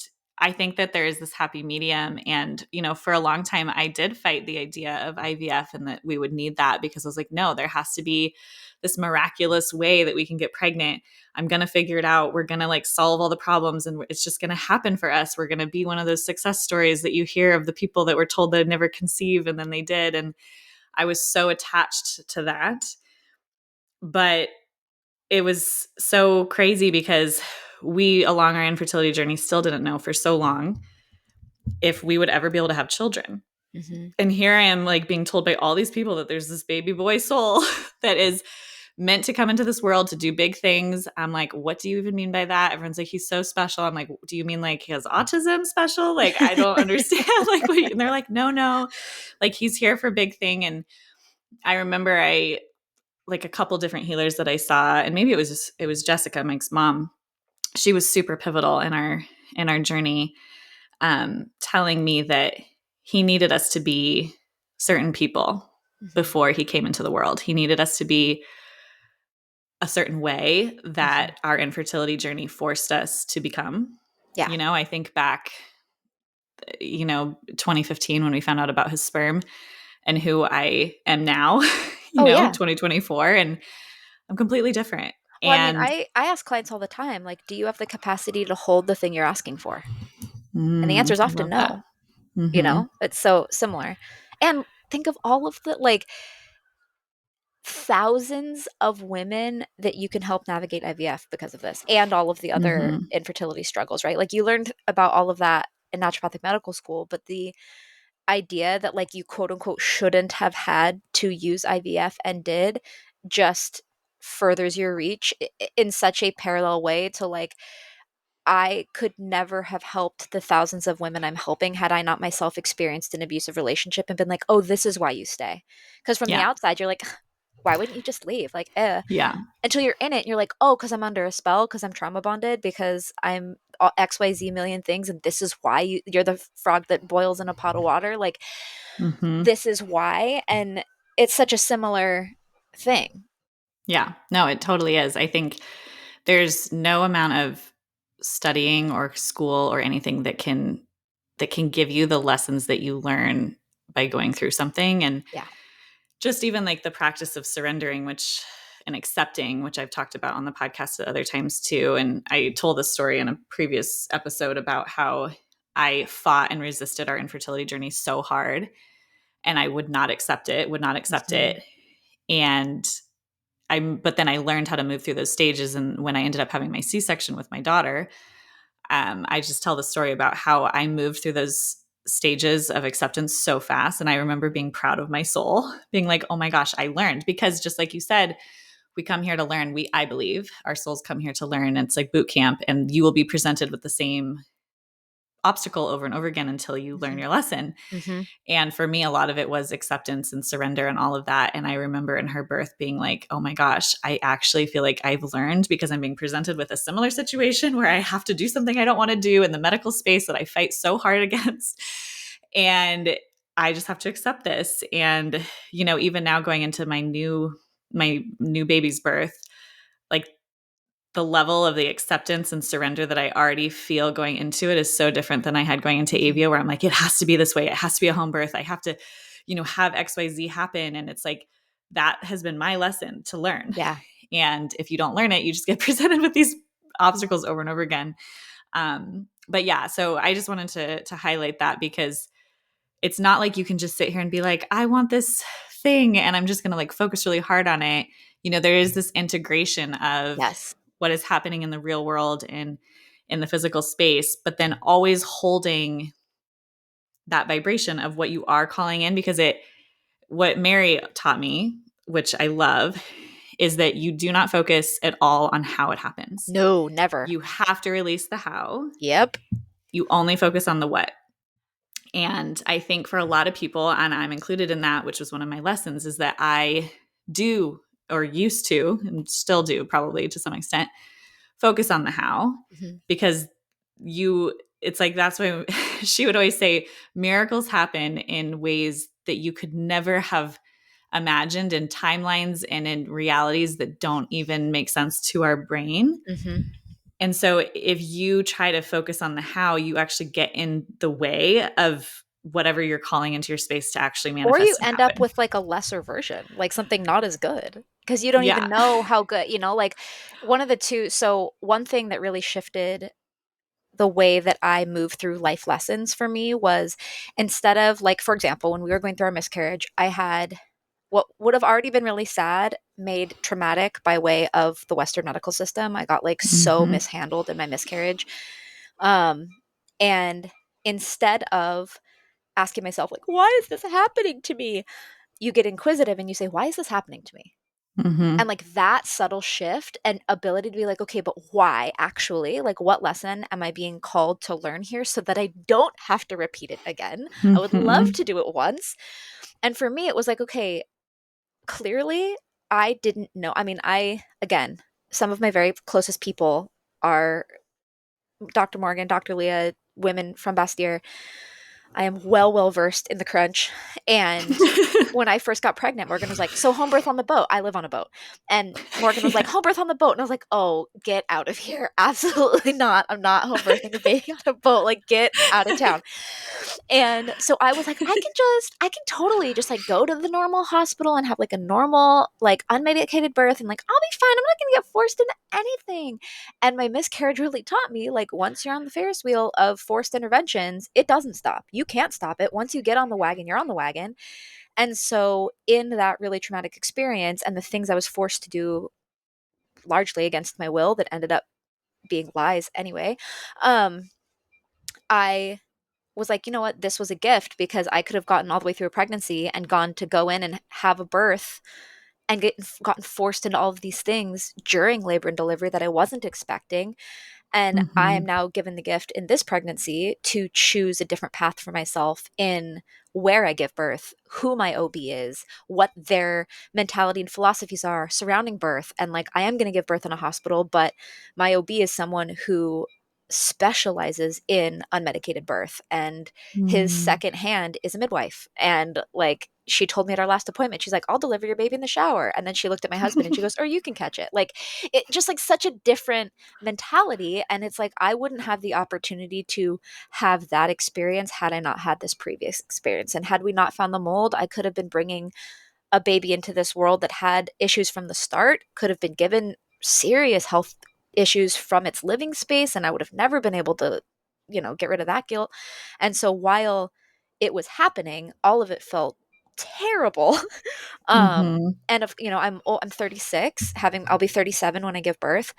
I think that there is this happy medium. And, for a long time, I did fight the idea of IVF and that we would need that because I was like, no, there has to be this miraculous way that we can get pregnant. I'm going to figure it out. We're going to like solve all the problems and it's just going to happen for us. We're going to be one of those success stories that you hear of the people that were told they'd never conceive and then they did. And I was so attached to that. But it was so crazy because we, along our infertility journey, still didn't know for so long if we would ever be able to have children. mm-hmm. And here I am like being told by all these people that there's this baby boy soul that is meant to come into this world to do big things. I'm like, what do you even mean by that? Everyone's like, he's so special. I'm like, do you mean like he has autism special? Like, I don't understand. Like, and they're like, no, like he's here for big thing. And I remember like a couple different healers that I saw, and maybe it was Jessica, Mike's mom. She was super pivotal in our journey, telling me that he needed us to be certain people before he came into the world. He needed us to be a certain way that our infertility journey forced us to become. Yeah. I think back, 2015 when we found out about his sperm and who I am now, Yeah. 2024, and I'm completely different. Well, And I mean, I ask clients all the time, like, do you have the capacity to hold the thing you're asking for? And the answer is I often love that. no. Mm-hmm. It's so similar. And think of all of the like thousands of women that you can help navigate IVF because of this and all of the other Mm-hmm. infertility struggles, right? Like you learned about all of that in naturopathic medical school, but the idea that like you quote unquote shouldn't have had to use IVF and did just furthers your reach in such a parallel way to like I could never have helped the thousands of women I'm helping had I not myself experienced an abusive relationship and been like, oh, this is why you stay. Because from the Yeah. outside, you're like, why wouldn't you just leave? Like, Yeah. until you're in it, and you're like, oh, because I'm under a spell, because I'm trauma bonded, because I'm XYZ million things, and this is why you're the frog that boils in a pot of water. Like, Mm-hmm. this is why. And it's such a similar thing. Yeah. No, it totally is. I think there's no amount of studying or school or anything that can give you the lessons that you learn by going through something. And Yeah. just even like the practice of surrendering, and accepting, which I've talked about on the podcast at other times too. And I told this story in a previous episode about how I fought and resisted our infertility journey so hard and I would not accept it. And but then I learned how to move through those stages. And when I ended up having my C-section with my daughter, I just tell the story about how I moved through those stages of acceptance so fast. And I remember being proud of my soul, being like, oh my gosh, I learned. Because just like you said, we come here to learn. I believe our souls come here to learn. It's like boot camp, and you will be presented with the same obstacle over and over again until you learn your lesson. Mm-hmm. And for me, a lot of it was acceptance and surrender and all of that. And I remember in her birth being like, oh my gosh, I actually feel like I've learned because I'm being presented with a similar situation where I have to do something I don't want to do in the medical space that I fight so hard against. And I just have to accept this. And, even now going into my new baby's birth, like the level of the acceptance and surrender that I already feel going into it is so different than I had going into Avia, where I'm like, it has to be this way. It has to be a home birth. I have to, have XYZ happen. And it's like, that has been my lesson to learn. Yeah. And if you don't learn it, you just get presented with these obstacles over and over again. But yeah, so I just wanted to highlight that because it's not like you can just sit here and be like, I want this thing and I'm just going to like focus really hard on it. There is this integration of Yes. what is happening in the real world and in the physical space, but then always holding that vibration of what you are calling in, because what Mary taught me, which I love, is that you do not focus at all on how it happens. No, never. You have to release the how. Yep. You only focus on the what. And I think for a lot of people, and I'm included in that, which was one of my lessons, is that I do, or used to, and still do probably to some extent, focus on the how, because it's like, that's why she would always say miracles happen in ways that you could never have imagined, in timelines and in realities that don't even make sense to our brain. Mm-hmm. And so if you try to focus on the how, you actually get in the way of whatever you're calling into your space to actually Or you manifest and end up happen. with like a lesser version, like something not as good, because you don't Yeah. even know how good, like one of the two. So one thing that really shifted the way that I move through life lessons for me was, instead of, like, for example, when we were going through our miscarriage, I had what would have already been really sad made traumatic by way of the Western medical system. I got like so Mm-hmm. mishandled in my miscarriage. Um, and instead of asking myself, like, why is this happening to me? You get inquisitive and you say, why is this happening to me? Mm-hmm. And like that subtle shift and ability to be like, okay, but why actually? Like, what lesson am I being called to learn here so that I don't have to repeat it again? I would love Mm-hmm. to do it once. And for me, it was like, okay, clearly I didn't know. I mean, again, some of my very closest people are Dr. Morgan, Dr. Leah, women from Bastyr. I am well versed in the crunch. And when I first got pregnant, Morgan was like, so home birth on the boat. I live on a boat. And Morgan was like, Yeah. home birth on the boat. And I was like, oh, get out of here. Absolutely not. I'm not home birthing a baby on a boat. Like, get out of town. And so I was like, I can totally just like go to the normal hospital and have like a normal, like unmedicated birth and like, I'll be fine. I'm not going to get forced into anything. And my miscarriage really taught me, like, once you're on the Ferris wheel of forced interventions, it doesn't stop. You can't stop it. Once you get on the wagon, you're on the wagon. And so, in that really traumatic experience and the things I was forced to do largely against my will that ended up being lies anyway, I was like, you know what, this was a gift, because I could have gotten all the way through a pregnancy and gone to go in and have a birth and gotten forced into all of these things during labor and delivery that I wasn't expecting. And I am Mm-hmm. now given the gift in this pregnancy to choose a different path for myself in where I give birth, who my OB is, what their mentality and philosophies are surrounding birth. And like, I am going to give birth in a hospital, but my OB is someone who specializes in unmedicated birth, and his Mm-hmm. second hand is a midwife. And like, she told me at our last appointment, she's like, I'll deliver your baby in the shower. And then she looked at my husband and she goes, or you can catch it. Like, it just, like, such a different mentality. And it's like, I wouldn't have the opportunity to have that experience had I not had this previous experience. And had we not found the mold, I could have been bringing a baby into this world that had issues from the start, could have been given serious health issues from its living space, and I would have never been able to, get rid of that guilt. And so while it was happening, all of it felt terrible. Mm-hmm. And if, I'm 36, I'll be 37 when I give birth.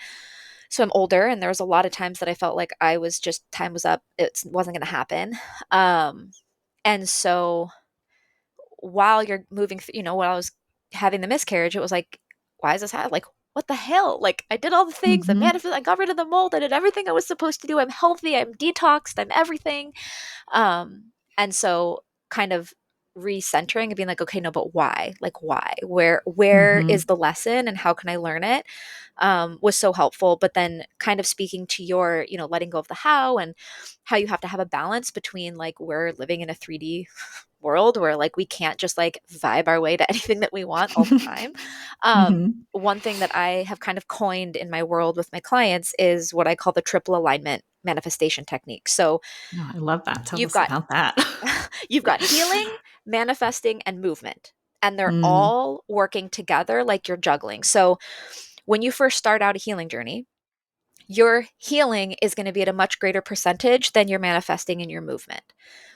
So I'm older, and there was a lot of times that I felt like I was just, time was up. It wasn't going to happen. And so while you're moving through, while I was having the miscarriage, it was like, why is this happening? Like, what the hell? Like, I did all the things. I Mm-hmm. manifested. I got rid of the mold. I did everything I was supposed to do. I'm healthy. I'm detoxed. I'm everything. And so kind of recentering and being like, okay, no, but why? Like, why? Where Mm-hmm. is the lesson and how can I learn it? Was so helpful. But then kind of speaking to your, letting go of the how you have to have a balance between, like, we're living in a 3D world where like we can't just like vibe our way to anything that we want all the time. Mm-hmm. One thing that I have kind of coined in my world with my clients is what I call the triple alignment manifestation technique. So Oh, I love that. Tell you've us got about that. you've got healing, manifesting, and movement. And they're Mm. all working together like you're juggling. So when you first start out a healing journey, your healing is going to be at a much greater percentage than your manifesting and your movement.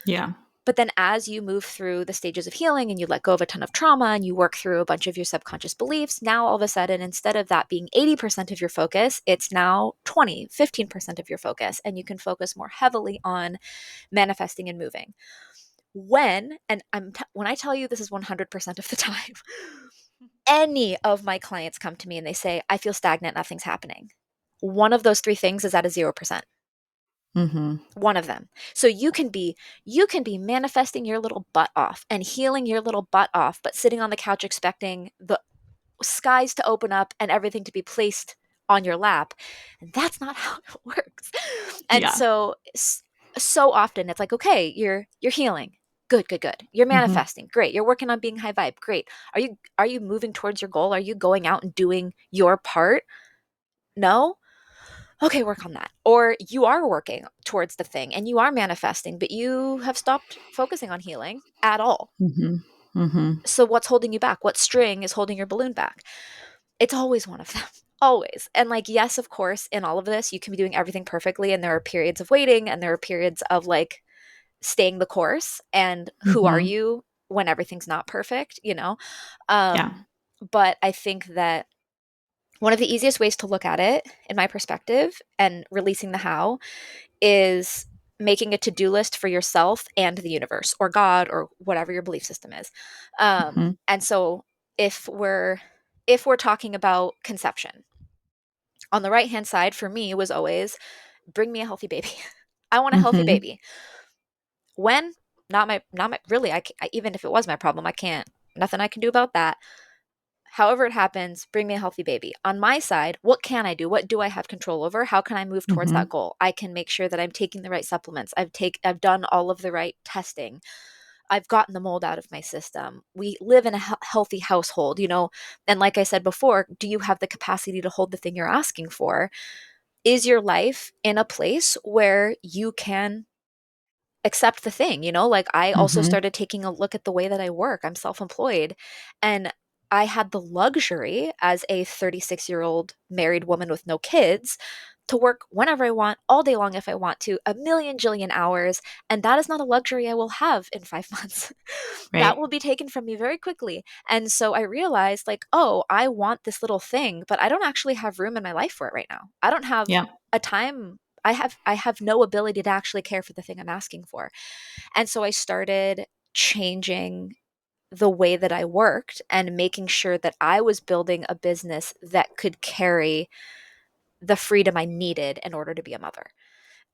Yeah. But then as you move through the stages of healing and you let go of a ton of trauma and you work through a bunch of your subconscious beliefs, now all of a sudden, instead of that being 80% of your focus, it's now 20, 15% of your focus. And you can focus more heavily on manifesting and moving. When I tell you this is 100% of the time, any of my clients come to me and they say, I feel stagnant, nothing's happening. One of those three things is at a 0%. Mm-hmm. One of them. So you can be manifesting your little butt off and healing your little butt off, but sitting on the couch expecting the skies to open up and everything to be placed on your lap. And that's not how it works. And Yeah. so often it's like, okay, you're healing. Good, good, good. You're manifesting. Great. You're working on being high vibe. Great. Are you moving towards your goal? Are you going out and doing your part? No? Okay, work on that. Or you are working towards the thing and you are manifesting, but you have stopped focusing on healing at all. Mm-hmm. Mm-hmm. So what's holding you back? What string is holding your balloon back? It's always one of them. Always. And like, yes, of course, in all of this, you can be doing everything perfectly. And there are periods of waiting and there are periods of like staying the course. And who are Mm-hmm. you when everything's not perfect, you know? Yeah. But I think that one of the easiest ways to look at it, in my perspective, and releasing the how, is making a to-do list for yourself and the universe or God or whatever your belief system is. Mm-hmm. And so if we're talking about conception, on the right hand side for me was always bring me a healthy baby. I want a healthy Mm-hmm. baby. When? Not my really. Even if it was my problem, I can't. Nothing I can do about that. However it happens, bring me a healthy baby. On my side, what can I do? What do I have control over? How can I move towards Mm-hmm. that goal? I can make sure that I'm taking the right supplements. I've done all of the right testing. I've gotten the mold out of my system. We live in a healthy household, you know. And like I said before, do you have the capacity to hold the thing you're asking for? Is your life in a place where you can accept the thing, you know? Like I also Mm-hmm. started taking a look at the way that I work. I'm self-employed and I had the luxury as a 36-year-old married woman with no kids to work whenever I want, all day long if I want to, a million jillion hours. And that is not a luxury I will have in 5 months. That Right. will be taken from me very quickly. And so I realized, like, oh, I want this little thing, but I don't actually have room in my life for it right now. I don't have Yeah. a time. I have no ability to actually care for the thing I'm asking for. And so I started changing the way that I worked and making sure that I was building a business that could carry the freedom I needed in order to be a mother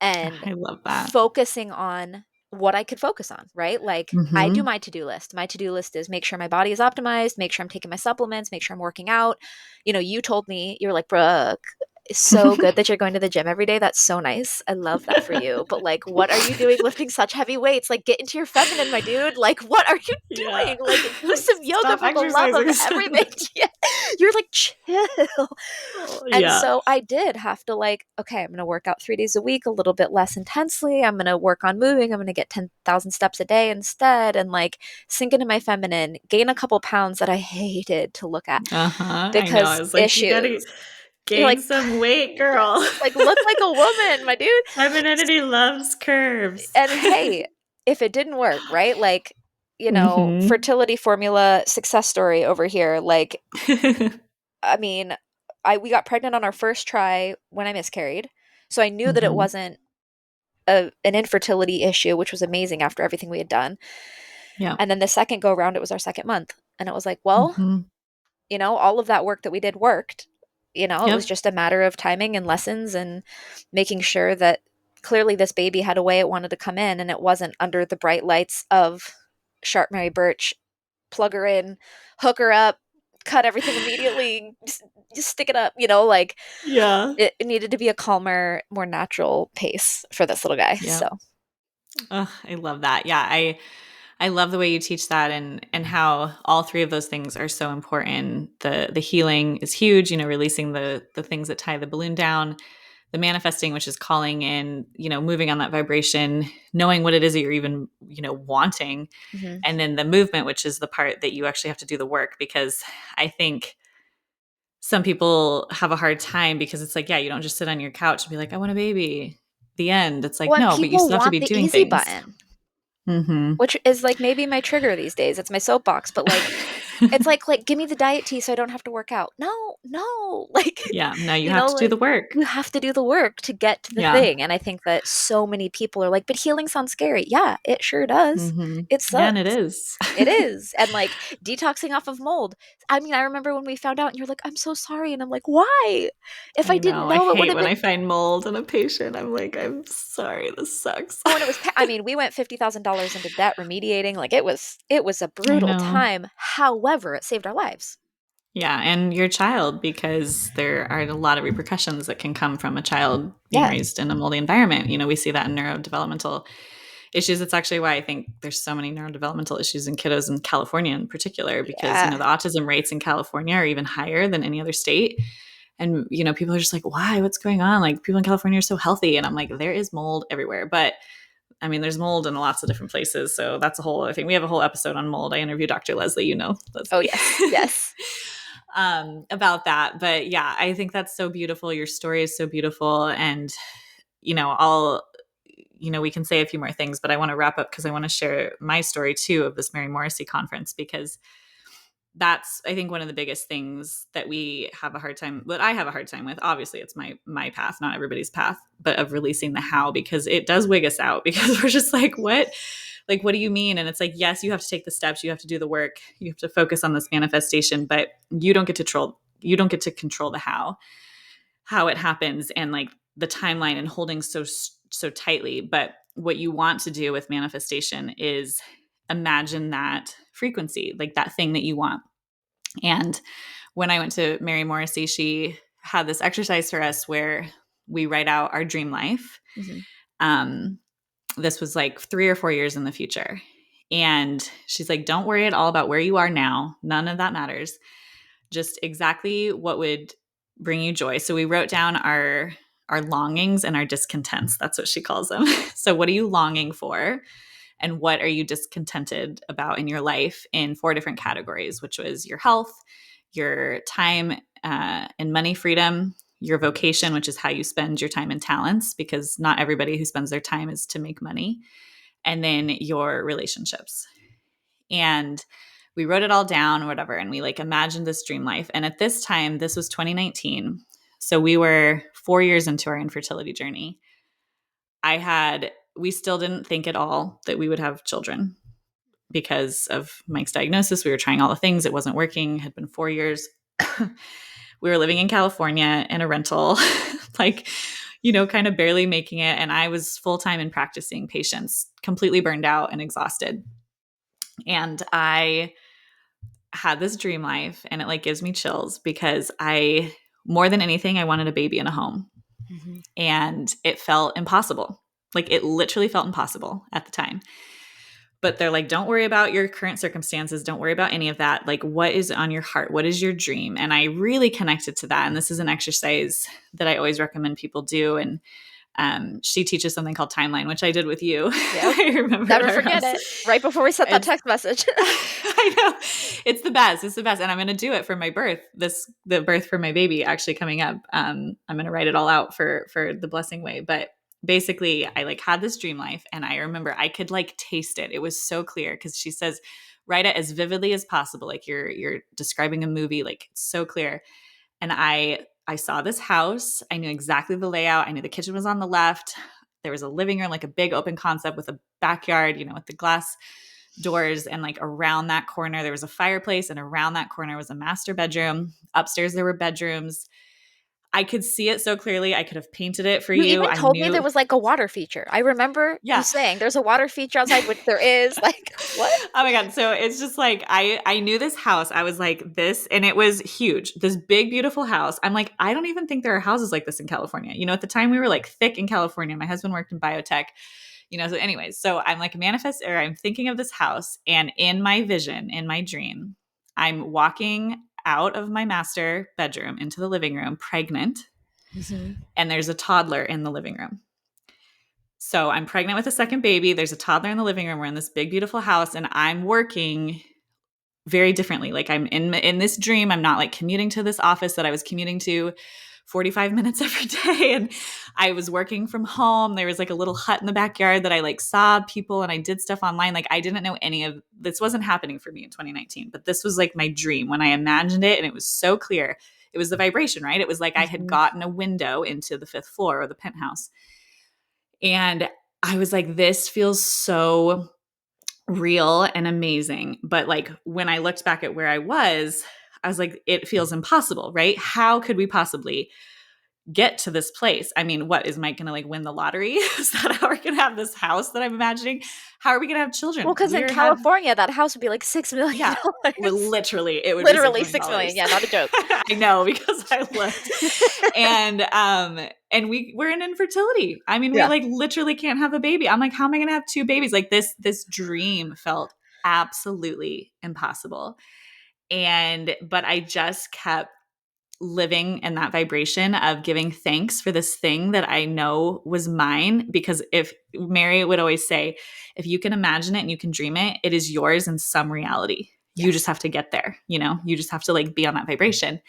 and I love that. focusing on what I could focus on, right? Like I do Mm-hmm. my to-do list. My to-do list is make sure my body is optimized, make sure I'm taking my supplements, make sure I'm working out. You know, you told me, you're like, Brooke, it's so good that you're going to the gym every day. That's so nice. I love that for you. But like, what are you doing lifting such heavy weights? Like, get into your feminine, my dude. Like, what are you Yeah. doing? Like, do some yoga Stop for the love of exercising. everything. Yeah. You're like, chill. And Yeah. so I did have to like, okay, I'm going to work out 3 days a week, a little bit less intensely. I'm going to work on moving. I'm going to get 10,000 steps a day instead and like sink into my feminine, gain a couple pounds that I hated to look at Uh-huh. I know. I because was like, you gotta issues. You're gain like, some weight, girl. like look like a woman, my dude. Femininity loves curves. And hey, if it didn't work, right? Like, Mm-hmm. fertility formula success story over here. Like, I mean, we got pregnant on our first try when I miscarried. So I knew that it Mm-hmm. wasn't an infertility issue, which was amazing after everything we had done. Yeah. And then the second go round, it was our second month. And it was like, well, Mm-hmm. all of that work that we did worked. It was Yep. just a matter of timing and lessons and making sure that clearly this baby had a way it wanted to come in and it wasn't under the bright lights of Sharp Mary Birch, plug her in, hook her up, cut everything immediately, just stick it up, like Yeah. it needed to be a calmer, more natural pace for this little guy. Yeah. So, Oh, I love that. Yeah. I love the way you teach that and how all three of those things are so important. The healing is huge, releasing the things that tie the balloon down, the manifesting, which is calling in, moving on that vibration, knowing what it is that you're even, wanting. mhm. And then the movement, which is the part that you actually have to do the work, because I think some people have a hard time because it's like, yeah, you don't just sit on your couch and be like, I want a baby. The end. It's like, Well, and no, but you people still have to want be the doing easy things. button, Mm-hmm. which is like maybe my trigger these days. It's my soapbox, but like it's like give me the diet tea so I don't have to work out. No, no. Like, Yeah, no, you have to do the like work. you have to do the work to get to the Yeah. thing. And I think that so many people are like, but healing sounds scary. Yeah, it sure does. Mm-hmm. It Yeah, and it sucks. is. It is. And like detoxing off of mold. I mean, I remember when we found out and you're like, I'm so sorry. And I'm like, why? If I I didn't know. I know, it would hate have when I been. find mold in a patient. I'm like, I'm sorry, this sucks. Oh, and it was. I mean, we went $50,000 into debt remediating. Like it was a I brutal know. time. However, it saved our lives. Yeah, and your child, because there are a lot of repercussions that can come from a child being Yes. raised in a moldy environment. We see that in neurodevelopmental issues. It's actually why I think there's so many neurodevelopmental issues in kiddos in California in particular, because, Yeah. the autism rates in California are even higher than any other state. And, people are just like, why? What's going on? Like, people in California are so healthy. And I'm like, there is mold everywhere. But I mean, there's mold in lots of different places. So that's a whole other thing. We have a whole episode on mold. I interviewed Dr. Leslie, Oh, Leslie. yes. Yes. About that. But yeah, I think that's so beautiful. Your story is so beautiful. And, I'll, we can say a few more things, but I want to wrap up because I want to share my story too of this Mary Morrissey conference, because that's, I think, one of the biggest things that we have a hard time, that I have a hard time with. Obviously it's my path, not everybody's path, but of releasing the how, because it does wig us out, because we're just like, what do you mean? And it's like, yes, you have to take the steps, you have to do the work, you have to focus on this manifestation, but you don't get to control the how it happens, and like the timeline, and holding so tightly. But what you want to do with manifestation is imagine that frequency, like that thing that you want. And when I went to Mary Morrissey, she had this exercise for us where we write out our dream life. Mm-hmm. This was like 3 or 4 years in the future. And she's like, don't worry at all about where you are now. None of that matters. Just exactly what would bring you joy. So we wrote down our longings and our discontents. That's what she calls them. So what are you longing for? And what are you discontented about in your life, in 4 different categories, which was your health, your time and money freedom, your vocation, which is how you spend your time and talents, because not everybody who spends their time is to make money, and then your relationships. And we wrote it all down or whatever, and we like imagined this dream life. And at this time, this was 2019. So we were 4 years into our infertility journey. We still didn't think at all that we would have children because of Mike's diagnosis. We were trying all the things. It wasn't working. It had been 4 years. We were living in California in a rental, like, kind of barely making it. And I was full-time in practicing patients, completely burned out and exhausted. And I had this dream life, and it like gives me chills, because more than anything, I wanted a baby in a home. Mm-hmm. And it felt impossible. Like, it literally felt impossible at the time. But they're like, don't worry about your current circumstances. Don't worry about any of that. Like, what is on your heart? What is your dream? And I really connected to that. And this is an exercise that I always recommend people do. And she teaches something called timeline, which I did with you. Yep. I remember. Never forget it. Right before we sent that text message. I know. It's the best. It's the best. And I'm going to do it for my birth. The birth for my baby actually coming up. I'm going to write it all out for the blessing way. But basically, I like had this dream life, and I remember I could like taste it. It was so clear, because she says, write it as vividly as possible. Like you're describing a movie, like it's so clear. And I saw this house. I knew exactly the layout. I knew the kitchen was on the left. There was a living room, like a big open concept with a backyard, with the glass doors. And like around that corner, there was a fireplace. And around that corner was a master bedroom. Upstairs, there were bedrooms. I could see it so clearly. I could have painted it for You you. even I told me knew. there was like a water feature. I remember Yeah. you saying there's a water feature outside, which there is. Like, what? Oh my God. So it's just like, I knew this house. I was like this, and it was huge. This big, beautiful house. I'm like, I don't even think there are houses like this in California. At the time we were like thick in California. My husband worked in biotech, so anyways, so I'm like I'm thinking of this house, and in my vision, in my dream, I'm walking out of my master bedroom into the living room, pregnant. Mm-hmm. And there's a toddler in the living room. So I'm pregnant with a second baby. There's a toddler in the living room. We're in this big, beautiful house, and I'm working very differently. Like, I'm in this dream. I'm not like commuting to this office that I was commuting to 45 minutes every day. And I was working from home. There was like a little hut in the backyard that I like saw people, and I did stuff online. Like, I didn't know any of this wasn't happening for me in 2019, but this was like my dream when I imagined it. And it was so clear. It was the vibration, right? It was like I had gotten a window into the 5th floor or the penthouse. And I was like, this feels so real and amazing. But like, when I looked back at where I was like, it feels impossible, right? How could we possibly get to this place. I mean, what is Mike going to like win the lottery? Is that how we're going to have this house that I'm imagining? How are we going to have children? Well, because in California, that house would be like $6 million. Yeah, literally, it would literally be $6 million. Yeah, not a joke. I know, because I looked, and we're in infertility. I mean, we like literally can't have a baby. I'm like, how am I going to have 2 babies? Like this dream felt absolutely impossible, but I just kept living in that vibration of giving thanks for this thing that I know was mine. Because if Mary would always say, if you can imagine it and you can dream it, it is yours in some reality. Yes. You just have to get there. You just have to like be on that vibration.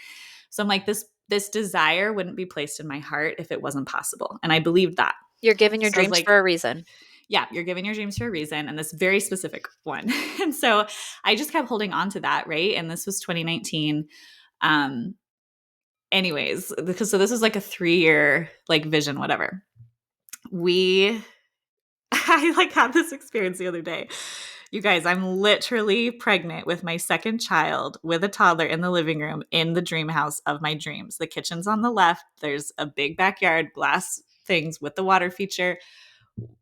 So I'm like, this desire wouldn't be placed in my heart if it wasn't possible. And I believed that. You're giving your dreams for a reason. Yeah, you're giving your dreams for a reason, and this very specific one. And so I just kept holding on to that, right? And this was 2019. Anyways, because so this was like a 3-year like vision, whatever. I like had this experience the other day. You guys, I'm literally pregnant with my second child with a toddler in the living room in the dream house of my dreams. The kitchen's on the left. There's a big backyard, glass things with the water feature,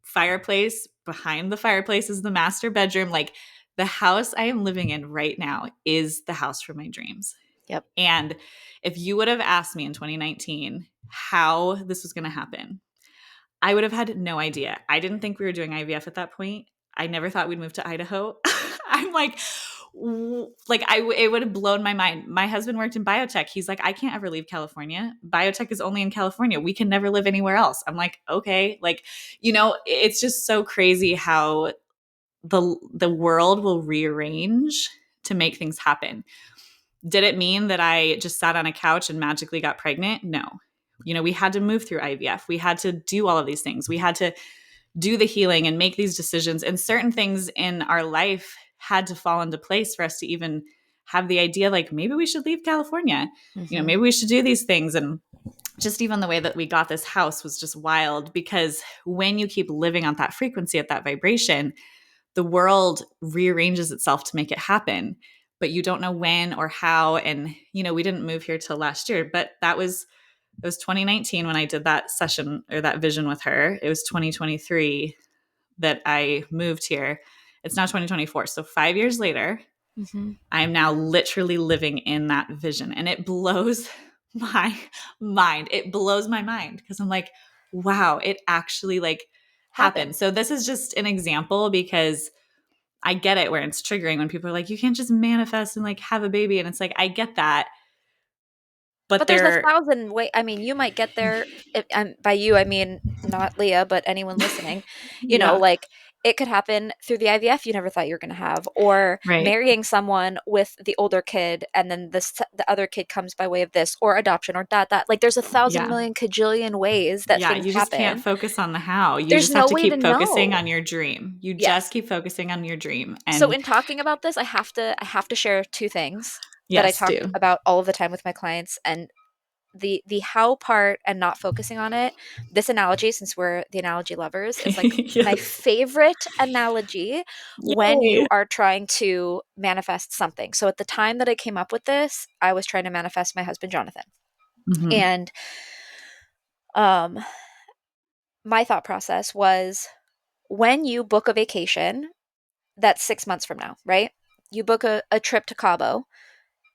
fireplace. Behind the fireplace is the master bedroom. Like the house I am living in right now is the house for my dreams. Yep. And if you would have asked me in 2019 how this was going to happen, I would have had no idea. I didn't think we were doing IVF at that point. I never thought we'd move to Idaho. I'm like it would have blown my mind. My husband worked in biotech. He's like, I can't ever leave California. Biotech is only in California. We can never live anywhere else. I'm like, okay. Like, it's just so crazy how the world will rearrange to make things happen. Did it mean that I just sat on a couch and magically got pregnant? No. We had to move through IVF. We had to do all of these things. We had to do the healing and make these decisions. And certain things in our life had to fall into place for us to even have the idea, like, maybe we should leave California. Mm-hmm. Maybe we should do these things. And just even the way that we got this house was just wild, because when you keep living on that frequency, at that vibration, the world rearranges itself to make it happen. But you don't know when or how. And, we didn't move here till last year, but it was 2019 when I did that session or that vision with her. It was 2023 that I moved here. It's now 2024. So 5 years later, mm-hmm. I am now literally living in that vision. And it blows my mind. It blows my mind, because I'm like, wow, it actually like happened. So this is just an example, because I get it where it's triggering when people are like, you can't just manifest and like have a baby. And it's like, I get that. But there's 1,000 ways. I mean, you might get there. By you, I mean not Leah, but anyone listening. Like it could happen through the IVF you never thought you were going to have, or marrying someone with the older kid, and then the other kid comes by way of this, or adoption, or that. Like there's 1,000 million kajillion ways that things happen. You just can't focus on the how. You There's just have no to way keep to focusing know. on your dream. You just keep focusing on your dream. And so in talking about this, I have to share 2 things that I talk about all of the time with my clients. And the how part and not focusing on it, this analogy, since we're the analogy lovers, is like my favorite analogy when you are trying to manifest something. So at the time that I came up with this, I was trying to manifest my husband Jonathan. Mm-hmm. And my thought process was, when you book a vacation that's 6 months from now, right? You book a trip to Cabo.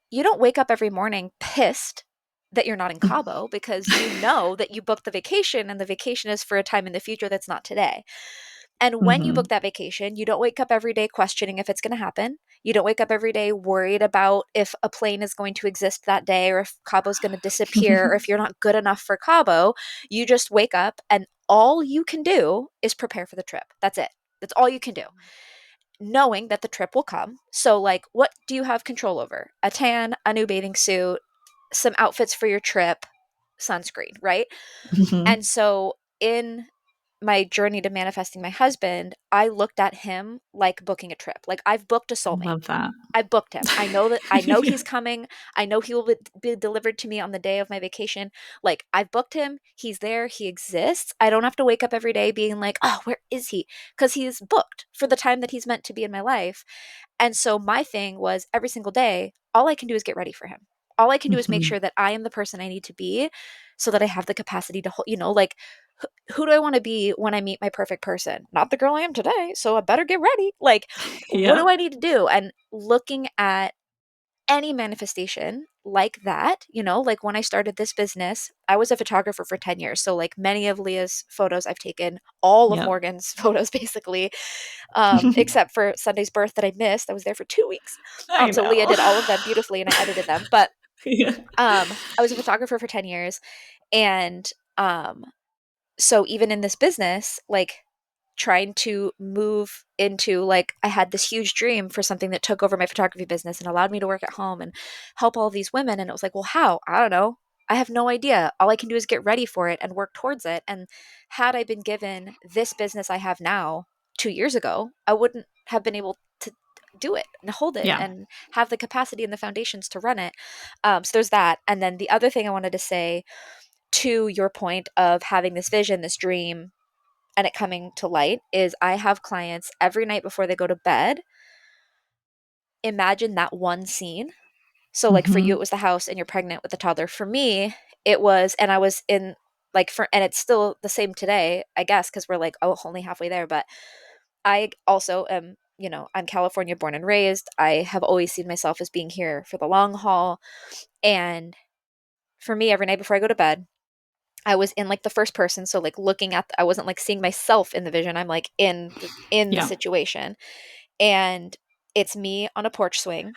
You don't wake up every morning pissed that you're not in Cabo, because you know that you booked the vacation, and the vacation is for a time in the future that's not today. And when you book that vacation, you don't wake up every day questioning if it's going to happen. You don't wake up every day worried about if a plane is going to exist that day, or if Cabo's going to disappear, or if you're not good enough for Cabo. You just wake up, and all you can do is prepare for the trip. That's it. That's all you can do, knowing that the trip will come. So like, what do you have control over? A tan, a new bathing suit, some outfits for your trip, sunscreen, right? Mm-hmm. And so in my journey to manifesting my husband, I looked at him like booking a trip. Like, I've booked a soulmate. Love that. I booked him. I know he's coming. I know he will be delivered to me on the day of my vacation. Like, I've booked him. He's there. He exists. I don't have to wake up every day being like, oh, where is he? Because he's booked for the time that he's meant to be in my life. And so my thing was, every single day, all I can do is get ready for him. All I can do is make Mhm. sure that I am the person I need to be so that I have the capacity to hold, like, who do I want to be when I meet my perfect person? Not the girl I am today. So I better get ready. Like, what do Yeah. I need to do? And looking at any manifestation like that, like when I started this business, I was a photographer for 10 years. So, like, many of Leah's photos I've taken, all of Yep. Morgan's photos basically, except for Sunday's birth that I missed. I was there for 2 weeks. I So Leah know. did all of them beautifully and I edited them. But Yeah. I was a photographer for 10 years. And so even in this business, like, trying to move into, like, I had this huge dream for something that took over my photography business and allowed me to work at home and help all these women. And it was like, well, how? I don't know. I have no idea. All I can do is get ready for it and work towards it. And had I been given this business I have now 2 years ago, I wouldn't have been able to do it and hold it Yeah. and have the capacity and the foundations to run it. So there's that. And then the other thing I wanted to say, to your point of having this vision, this dream, and it coming to light, is I have clients every night before they go to bed imagine that one scene. So, like, for you it Mhm. was the house and you're pregnant with a toddler. For me it was, and I was in, like, for, and it's still the same today, I guess, because we're like, oh, only halfway there. But I also am, I'm California born and raised. I have always seen myself as being here for the long haul. And for me, every night before I go to bed, I was in, like, the first person, so, like, looking at I wasn't, like, seeing myself in the vision. I'm, like, in the Yeah. situation, and it's me on a porch swing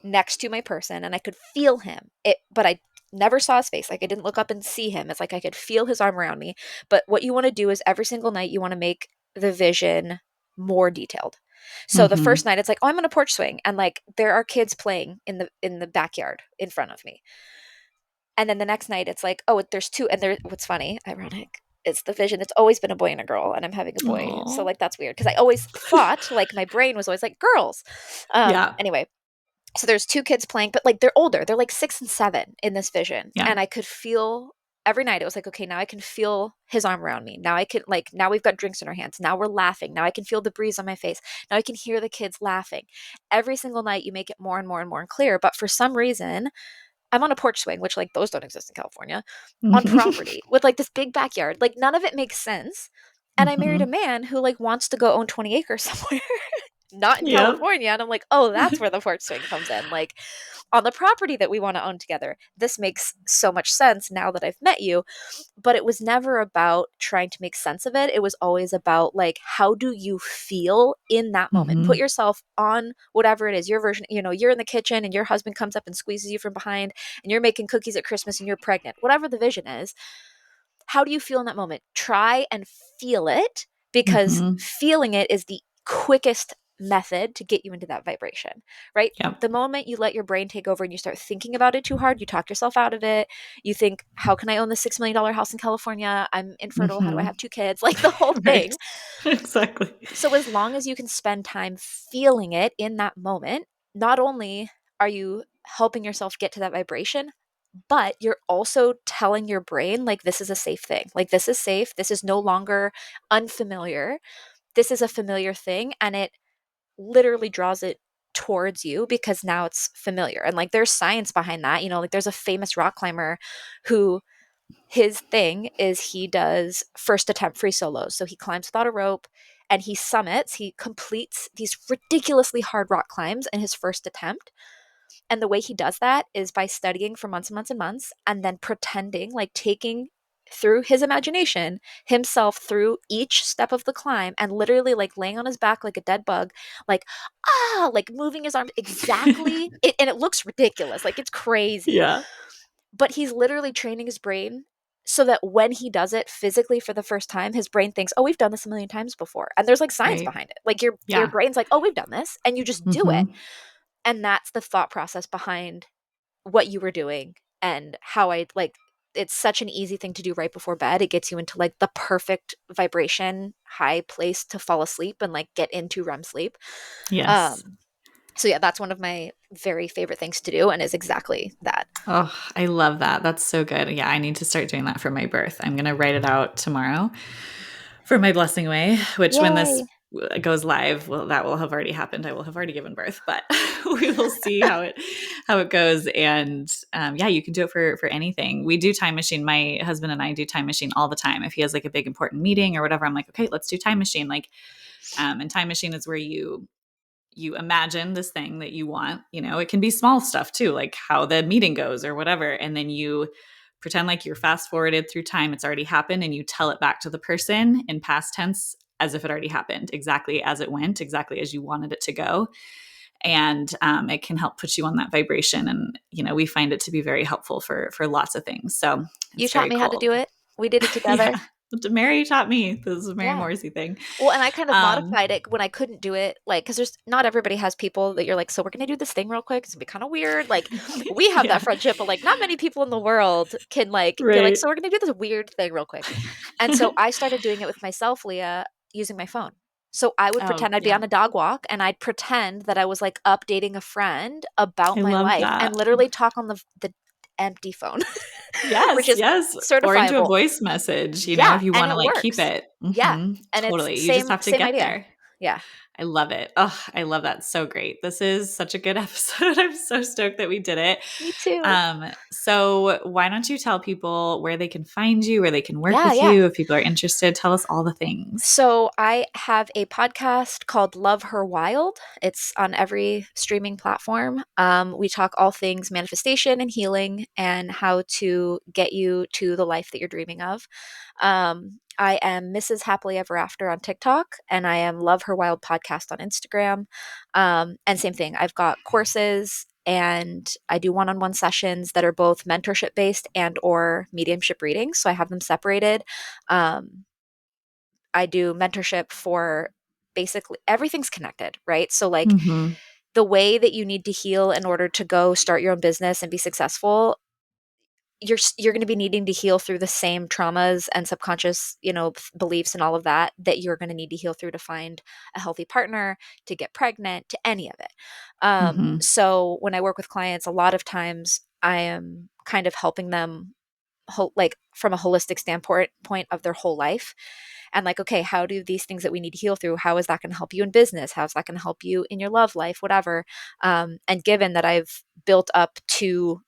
next to my person, and I could feel him. But I never saw his face. Like, I didn't look up and see him. It's like I could feel his arm around me. But what you want to do is every single night you want to make the vision more detailed. So the first Mhm. night it's like, oh, I'm on a porch swing, and, like, there are kids playing in the backyard in front of me. And then the next night it's like, oh, there's two. And there, what's funny, ironic, it's the vision. It's always been a boy and a girl, and I'm having a boy. So, Aw. like, that's weird because I always thought, like, my brain was always like girls. Yeah. Anyway, so there's two kids playing, but, like, they're older. They're like 6 and 7 in this vision. Yeah. And I could feel every night, it was like, okay, now I can feel his arm around me. Now I can, like, now we've got drinks in our hands. Now we're laughing. Now I can feel the breeze on my face. Now I can hear the kids laughing. Every single night you make it more and more and more clear. But for some reason, I'm on a porch swing, which, like, those don't exist in California, on Mhm. property with, like, this big backyard. Like, none of it makes sense. And I married a Mhm. man who, like, wants to go own 20 acres somewhere, not in Yep. California. And I'm like, oh, that's where the porch swing comes in. Like, on the property that we want to own together. This makes so much sense now that I've met you. But it was never about trying to make sense of it. It was always about, like, how do you feel in that moment? Put Mhm. yourself on whatever it is, your version. You're in the kitchen and your husband comes up and squeezes you from behind, and you're making cookies at Christmas and you're pregnant. Whatever the vision is, how do you feel in that moment? Try and feel it, because Mhm. feeling it is the quickest method to get you into that vibration, right? Yep. The moment you let your brain take over and you start thinking about it too hard, you talk yourself out of it. You think, how can I own the $6 million house in California? I'm infertile. How do I Mhm. have two kids? Like, the whole Right. thing. Exactly. So, as long as you can spend time feeling it in that moment, not only are you helping yourself get to that vibration, but you're also telling your brain, like, this is a safe thing. Like, this is safe. This is no longer unfamiliar. This is a familiar thing. And it literally draws it towards you because now it's familiar. And, like, there's science behind that. Like, there's a famous rock climber who, his thing is he does first attempt free solos. So he climbs without a rope and he completes these ridiculously hard rock climbs in his first attempt. And the way he does that is by studying for months and months and months and then pretending, like, taking through his imagination himself through each step of the climb and literally, like, laying on his back like a dead bug, like, like, moving his arms exactly. And it looks ridiculous. Like, it's crazy. Yeah. But he's literally training his brain so that when he does it physically for the first time, his brain thinks, oh, we've done this a million times before. And there's, like, science Right. behind it. Like, your Yeah. brain's like, oh, we've done this. And you just do it. Mhm. And that's the thought process behind what you were doing and how I, like, it's such an easy thing to do right before bed. It gets you into, like, the perfect vibration, high place to fall asleep and, like, get into REM sleep. Yes. Um, so yeah, that's one of my very favorite things to do and is exactly that. Oh, I love that. That's so good. Yeah, I need to start doing that for my birth. I'm going to write it out tomorrow for my blessing away, which when this Yay. goes live, well, that will have already happened. I will have already given birth, but we will see how it goes. And yeah, you can do it for anything. We do Time Machine. My husband and I do Time Machine all the time. If he has like a big important meeting or whatever, I'm like, okay, let's do Time Machine. Like, and Time Machine is where you imagine this thing that you want. It can be small stuff too, like how the meeting goes or whatever, and then you pretend like you're fast forwarded through time. It's already happened, and you tell it back to the person in past tense as if it already happened, exactly as it went, exactly as you wanted it to go. And it can help put you on that vibration. And, we find it to be very helpful for lots of things. So You taught me how to do it. We did it together. Yeah. Mary taught me. This is a Mary Yeah. Morrissey thing. Well, and I kind of modified it when I couldn't do it, like, because there's not everybody has people that you're like, so we're going to do this thing real quick. It's going to be kind of weird. Like, we have that friendship, but like, not many people in the world can like be like, Right. so we're going to do this weird thing real quick. And so I started doing it with myself, Leah, using my phone. So I would pretend I'd be on a dog walk, and I'd pretend that I was like updating a friend about I my love life that. and literally talk on the empty phone. Yes, which is certifiable. Or into a voice message, if you want to like keep it. Yeah. And totally. it's You just have to get idea. there. Yeah. I love it. Oh, I love that. So great. This is such a good episode. I'm so stoked that we did it. Me too. So why don't you tell people where they can find you, where they can work with you, if people are interested? Tell us all the things. So I have a podcast called Love Her Wild. It's on every streaming platform. We talk all things manifestation and healing and how to get you to the life that you're dreaming of. I am Mrs. Happily Ever After on TikTok, and I am Love Her Wild Podcast on Instagram. And same thing, I've got courses, and I do one-on-one sessions that are both mentorship based and or mediumship readings. So I have them separated. I do mentorship for basically everything's connected, right? So like the way that you need to heal in order to go start your own business and be successful, you're going to be needing to heal through the same traumas and subconscious, beliefs and all of that you're going to need to heal through to find a healthy partner, to get pregnant, to any of it. So when I work with clients, a lot of times I am kind of helping them like from a holistic standpoint of their whole life. And like, okay, how do these things that we need to heal through, how is that going to help you in business? How is that going to help you in your love life, whatever? And given that I've built up 2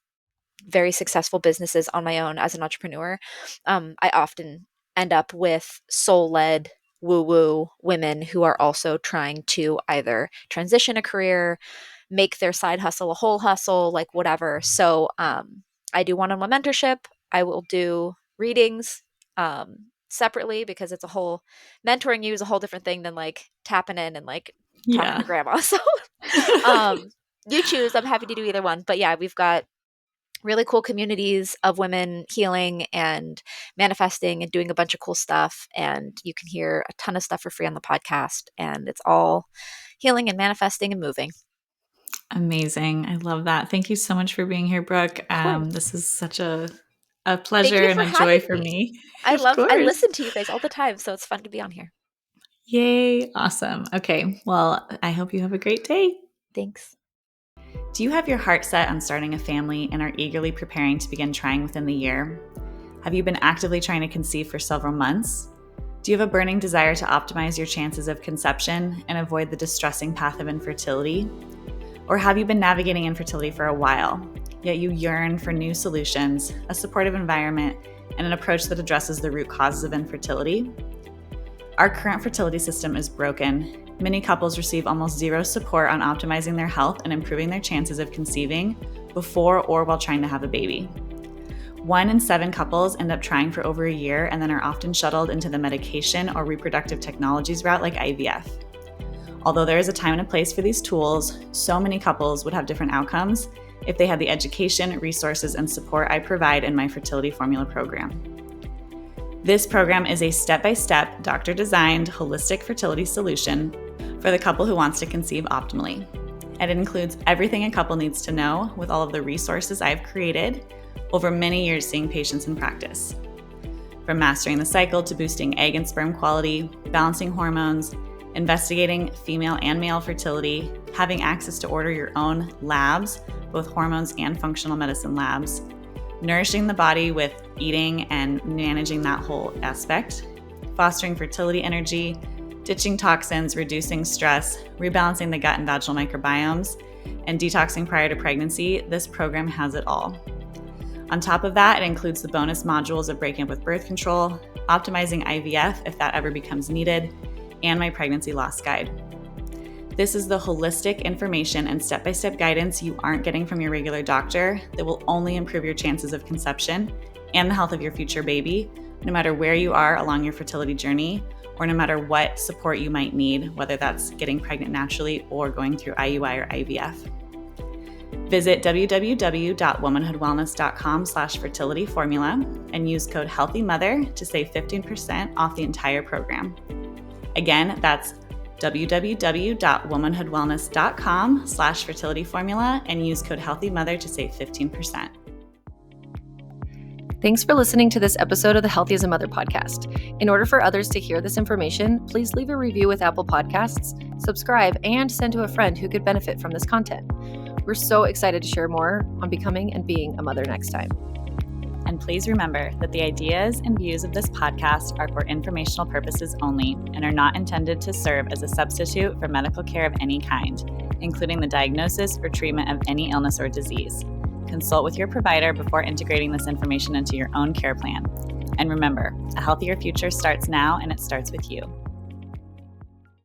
very successful businesses on my own as an entrepreneur, I often end up with soul-led woo-woo women who are also trying to either transition a career, make their side hustle a whole hustle, like whatever. So I do one-on-one mentorship. I will do readings separately because it's a whole mentoring you is a whole different thing than like tapping in and like talking to grandma. So you choose. I'm happy to do either one. But yeah, we've got really cool communities of women healing and manifesting and doing a bunch of cool stuff. And you can hear a ton of stuff for free on the podcast. And it's all healing and manifesting and moving. Amazing. I love that. Thank you so much for being here, Brooke. This is such a pleasure and a joy for me. I listen to you guys all the time. So it's fun to be on here. Yay. Awesome. Okay. Well, I hope you have a great day. Thanks. Do you have your heart set on starting a family and are eagerly preparing to begin trying within the year? Have you been actively trying to conceive for several months? Do you have a burning desire to optimize your chances of conception and avoid the distressing path of infertility? Or have you been navigating infertility for a while, yet you yearn for new solutions, a supportive environment, and an approach that addresses the root causes of infertility? Our current fertility system is broken. Many couples receive almost zero support on optimizing their health and improving their chances of conceiving before or while trying to have a baby. 1 in 7 couples end up trying for over a year and then are often shuttled into the medication or reproductive technologies route like IVF. Although there is a time and a place for these tools, so many couples would have different outcomes if they had the education, resources, and support I provide in my Fertility Formula program. This program is a step-by-step, doctor-designed, holistic fertility solution for the couple who wants to conceive optimally. And it includes everything a couple needs to know with all of the resources I've created over many years seeing patients in practice. From mastering the cycle to boosting egg and sperm quality, balancing hormones, investigating female and male fertility, having access to order your own labs, both hormones and functional medicine labs, nourishing the body with eating and managing that whole aspect, fostering fertility energy, Ditching toxins, reducing stress, rebalancing the gut and vaginal microbiomes, and detoxing prior to pregnancy, this program has it all. On top of that, it includes the bonus modules of breaking up with birth control, optimizing IVF if that ever becomes needed, and my pregnancy loss guide. This is the holistic information and step-by-step guidance you aren't getting from your regular doctor that will only improve your chances of conception and the health of your future baby, no matter where you are along your fertility journey, or no matter what support you might need, whether that's getting pregnant naturally or going through IUI or IVF. Visit www.womanhoodwellness.com/fertilityformula and use code HEALTHYMOTHER to save 15% off the entire program. Again, that's www.womanhoodwellness.com/fertilityformula and use code HEALTHYMOTHER to save 15%. Thanks for listening to this episode of the Healthy as a Mother podcast. In order for others to hear this information, please leave a review with Apple Podcasts, subscribe, and send to a friend who could benefit from this content. We're so excited to share more on becoming and being a mother next time. And please remember that the ideas and views of this podcast are for informational purposes only and are not intended to serve as a substitute for medical care of any kind, including the diagnosis or treatment of any illness or disease. Consult with your provider before integrating this information into your own care plan. And remember, a healthier future starts now, and it starts with you.